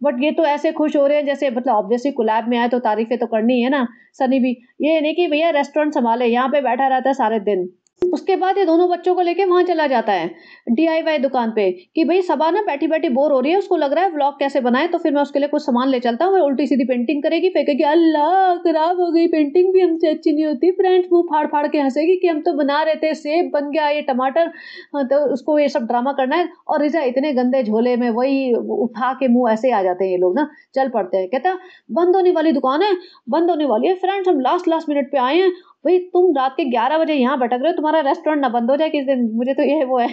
बट ये तो ऐसे खुश हो रहे हैं जैसे, मतलब ऑब्वियसली कोलैब में आए तो तारीफें तो करनी है ना। सनी भी ये नहीं कि भैया रेस्टोरेंट संभाले, यहाँ पे बैठा रहता है सारे दिन। उसके बाद ये दोनों बच्चों को लेके वहां चला जाता है डीआईवाई दुकान पे, कि भाई सबा ना बैठी बैठी बोर हो रही है, उसको लग रहा है व्लॉग कैसे बनाए, तो फिर मैं उसके लिए कुछ सामान ले चलता हूँ। वो उल्टी सीधी पेंटिंग करेगी, फेंकेगी, अल्लाह खराब हो गई, पेंटिंग भी हमसे अच्छी नहीं होती। फ्रेंड्स मुंह फाड़ फाड़ के हंसेगी कि हम तो बना रहे थे, सेब बन गया, ये टमाटर। हाँ, तो उसको ये सब ड्रामा करना है। और रिजा इतने गंदे झोले में, वही उठा के मुंह ऐसे आ जाते हैं ये लोग ना, चल पड़ते हैं। कहता बंद होने वाली दुकान है, बंद होने वाली है फ्रेंड्स, हम लास्ट लास्ट मिनट पे आए हैं। भाई तुम रात के 11 बजे यहाँ भटक रहे हो, तुम्हारा रेस्टोरेंट ना बंद हो जाए किस दिन, मुझे तो ये वो है।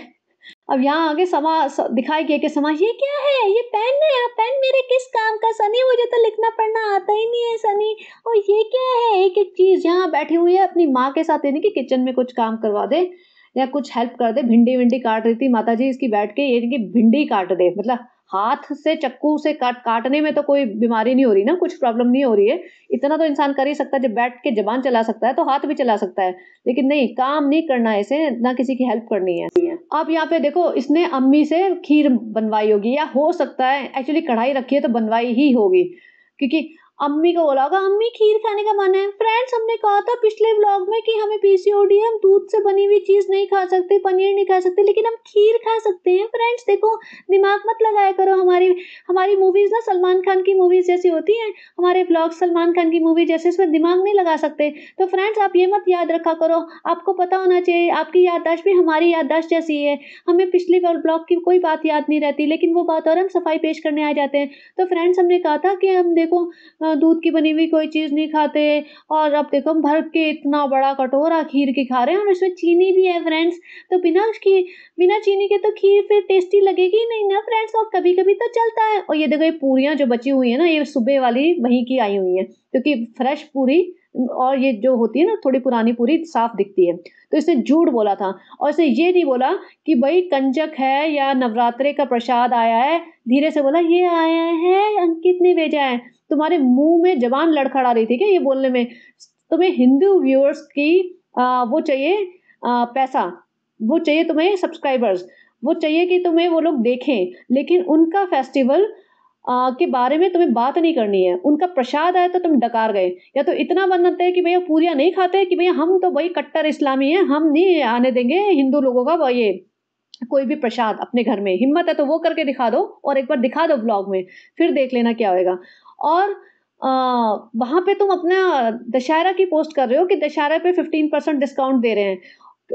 अब यहाँ आगे दिखाई गया कि समा, ये क्या है, ये पेन है, पेन मेरे किस काम का सनी, मुझे तो लिखना पढ़ना आता ही नहीं है सनी। और ये क्या है, एक एक चीज यहाँ बैठी हुई है अपनी माँ के साथ, यानी कि किचन में कुछ काम करवा दे या कुछ हेल्प कर दे। भिंडी विंडी काट रही थी माता जी इसकी बैठ के, ये कि भिंडी काट दे, मतलब हाथ से चाकू से काटने में तो कोई बीमारी नहीं हो रही ना, कुछ प्रॉब्लम नहीं हो रही है। इतना तो इंसान कर ही सकता है, जब बैठ के जबान चला सकता है तो हाथ भी चला सकता है। लेकिन नहीं, काम नहीं करना है इसे, ना किसी की हेल्प करनी है। आप यहाँ पे देखो, इसने अम्मी से खीर बनवाई होगी, या हो सकता है एक्चुअली कढ़ाई रखी है तो बनवाई ही होगी, क्योंकि अम्मी को बोला होगा अम्मी खीर खाने का मन है। फ्रेंड्स हमने कहा था पिछले व्लॉग में कि हमें पीसीओडी है, हम दूध से बनी हुई चीज नहीं खा सकते, पनीर नहीं खा सकते, लेकिन हम खीर खा सकते हैं। फ्रेंड्स देखो, दिमाग मत लगाया करो, हमारी हमारी मूवीज ना सलमान खान की मूवीज जैसी होती हैं, हमारे व्लॉग सलमान खान की मूवी जैसे, इसमें दिमाग नहीं लगा सकते। तो फ्रेंड्स आप ये मत याद रखा करो, आपको पता होना चाहिए, आपकी याददाश्त भी हमारी याददाश्त जैसी है, हमें पिछले व्लॉग की कोई बात याद नहीं रहती, लेकिन वो बात और हम सफाई पेश करने आ जाते हैं। तो फ्रेंड्स हमने कहा था कि हम देखो दूध की बनी हुई कोई चीज नहीं खाते, और अब देखो हम भर के इतना बड़ा कटोरा खीर की खा रहे हैं, और इसमें चीनी भी है फ्रेंड्स। तो बिना चीनी के तो खीर फिर टेस्टी लगेगी ही नहीं ना फ्रेंड्स, और कभी कभी तो चलता है। और ये देखो, ये पूरियां जो बची हुई है ना, ये सुबह वाली वहीं की आई हुई है, क्योंकि फ्रेश पूरी, और ये जो होती है ना थोड़ी पुरानी पूरी साफ दिखती है। तो इसने झूठ बोला था, और इसने ये नहीं बोला कि भाई कंजक है या नवरात्रे का प्रसाद आया है। धीरे से बोला ये आया है, अंकित ने भेजा है। तुम्हारे मुंह में जबान लड़खड़ा रही थी क्या ये बोलने में? तुम्हें हिंदू व्यूअर्स की वो चाहिए, पैसा, वो चाहिए तुम्हें सब्सक्राइबर्स, वो चाहिए कि तुम्हें वो लोग देखें, लेकिन उनका फेस्टिवल के बारे में तुम्हें बात नहीं करनी है। उनका प्रसाद आया तो तुम डकार गए, या तो इतना बनते हैं कि भैया पूरियां नहीं खाते, कि भैया हम तो भाई कट्टर इस्लामी है, हम नहीं आने देंगे हिंदू लोगों का ये कोई भी प्रसाद अपने घर में। हिम्मत है तो वो करके दिखा दो, और एक बार दिखा दो ब्लॉग में, फिर देख लेना क्या होएगा। और वहां पे तुम अपना दशहरा की पोस्ट कर रहे हो कि दशहरा पे 15% डिस्काउंट दे रहे हैं,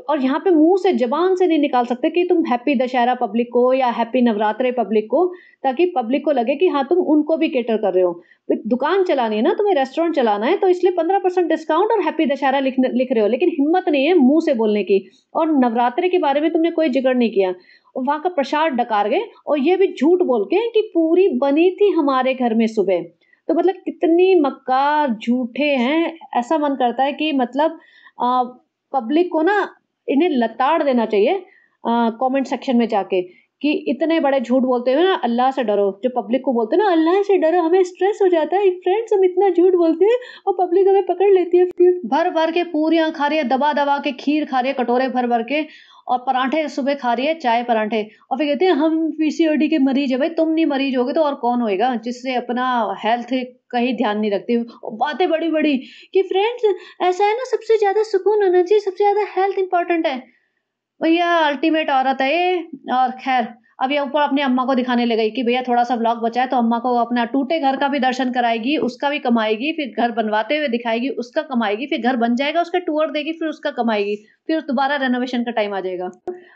और यहाँ पे मुंह से जबान से नहीं निकाल सकते कि तुम हैप्पी दशहरा पब्लिक को या हैप्पी नवरात्रे पब्लिक को, ताकि पब्लिक को लगे कि हाँ तुम उनको भी केटर कर रहे हो। दुकान चलानी है ना तुम्हें, रेस्टोरेंट चलाना है, तो इसलिए 15% डिस्काउंट और हैप्पी दशहरा लिख रहे हो, लेकिन हिम्मत नहीं है मुंह से बोलने की। और नवरात्रे के बारे में तुमने कोई जिक्र नहीं किया, और वहां का प्रसाद डकार गए, और ये भी झूठ बोल के कि पूरी बनी थी हमारे घर में सुबह। तो मतलब कितनी मक्कार झूठे हैं। ऐसा मन करता है कि मतलब पब्लिक को ना इन्हें लताड़ देना चाहिए कमेंट सेक्शन में जाके, कि इतने बड़े झूठ बोलते हुए ना अल्लाह से डरो। जो पब्लिक को बोलते हैं ना अल्लाह से डरो, हमें स्ट्रेस हो जाता है फ्रेंड्स, हम इतना झूठ बोलते हैं और पब्लिक हमें पकड़ लेती है। फिर भर भर के पूरियां खा रही है, दबा दबा के खीर खा रही है कटोरे भर भर के, और पराठे सुबह खा रही है, चाय पराठे, और फिर कहते हैं हम पीसीओडी के मरीज है। भाई तुम नहीं मरीज होगे तो और कौन होएगा, जिससे अपना हेल्थ कहीं ध्यान नहीं रखती। बातें बड़ी-बड़ी कि फ्रेंड्स ऐसा है ना, सबसे ज़्यादा सुकून होना चाहिए, सबसे ज़्यादा हेल्थ इम्पोर्टेंट है। भैया अल्टीमेट औरत है ये। और ख़ैर अब ये ऊपर अपनी अम्मा को दिखाने लग गई कि भैया थोड़ा-सा व्लॉग बचा है तो अम्मा को अपना टूटे घर का भी दर्शन कराएगी, उसका भी कमाएगी, फिर घर बनवाते हुए दिखाएगी, उसका कमाएगी, फिर घर बन जाएगा, उसका टूर देगी, फिर उसका कमाएगी, फिर दोबारा रेनोवेशन का टाइम आ जाएगा।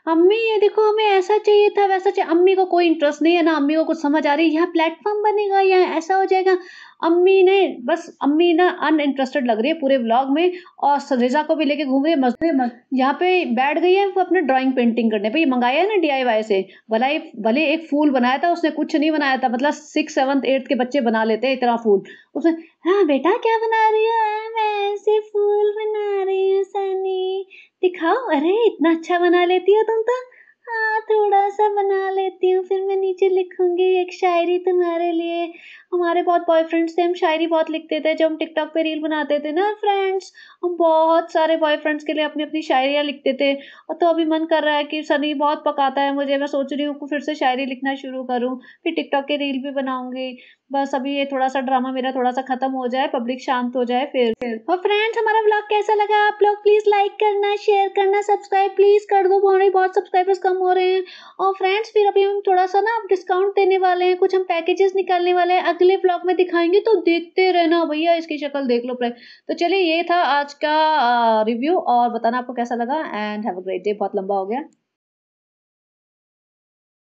अम्मी ये देखो हमें ऐसा चाहिए था, वैसा चाहिए। अम्मी को कोई इंटरेस्ट नहीं है, ना अम्मी को कुछ समझ आ रही है, यहाँ प्लेटफ़ॉर्म बनेगा, यहाँ ऐसा हो जाएगा। अम्मी ने बस अम्मी ना अनइंटरेस्टेड लग रही है पूरे व्लॉग में और रिज़ा को भी लेके घूम रही है यहाँ पे बैठ गई है वो अपने ड्राइंग पेंटिंग करने पे। ये मंगाया है ना डीआईवाई से, भले एक फूल बनाया था उसने, कुछ नहीं बनाया था, मतलब 6, 7, 8 के बच्चे बना लेते हैं इतना फूल। उसने हाँ बेटा क्या बना रही हो? मैं ऐसे फूल बना रही हूँ सनी, दिखाओ। अरे इतना अच्छा बना लेती हो तुम तो। हाँ थोड़ा सा बना लेती हूँ, फिर मैं नीचे लिखूंगी एक शायरी तुम्हारे लिए। हमारे बहुत बॉयफ्रेंड्स थे, हम शायरी बहुत लिखते थे जब हम टिकटॉक पे रील बनाते थे ना फ्रेंड्स। हम बहुत सारे बॉयफ्रेंड्स के लिए अपनी अपनी शायरियाँ लिखते थे। और तो अभी मन कर रहा है कि सनी बहुत पकाता है मुझे, मैं सोच रही हूँ कि फिर से शायरी लिखना शुरू करूँ, फिर टिकटॉक के रील भी बनाऊंगी। बस अभी ये थोड़ा सा ड्रामा मेरा थोड़ा सा खत्म हो जाए, पब्लिक शांत हो जाए फिर। और फ्रेंड्स हमारा व्लॉग कैसा लगा? आप लोग प्लीज लाइक करना, शेयर करना, सब्सक्राइब प्लीज कर दो, हमारे बहुत सब्सक्राइबर्स कम हो रहे हैं। और फ्रेंड्स फिर अभी हम थोड़ा सा ना डिस्काउंट देने वाले हैं, कुछ हम पैकेजेस निकालने वाले हैं, अगले व्लॉग में दिखाएंगे, तो देखते रहना भैया, इसकी शक्ल देख लो। तो चलिए ये था आज का रिव्यू, और बताना आपको कैसा लगा, and have a great day. बहुत लंबा हो गया।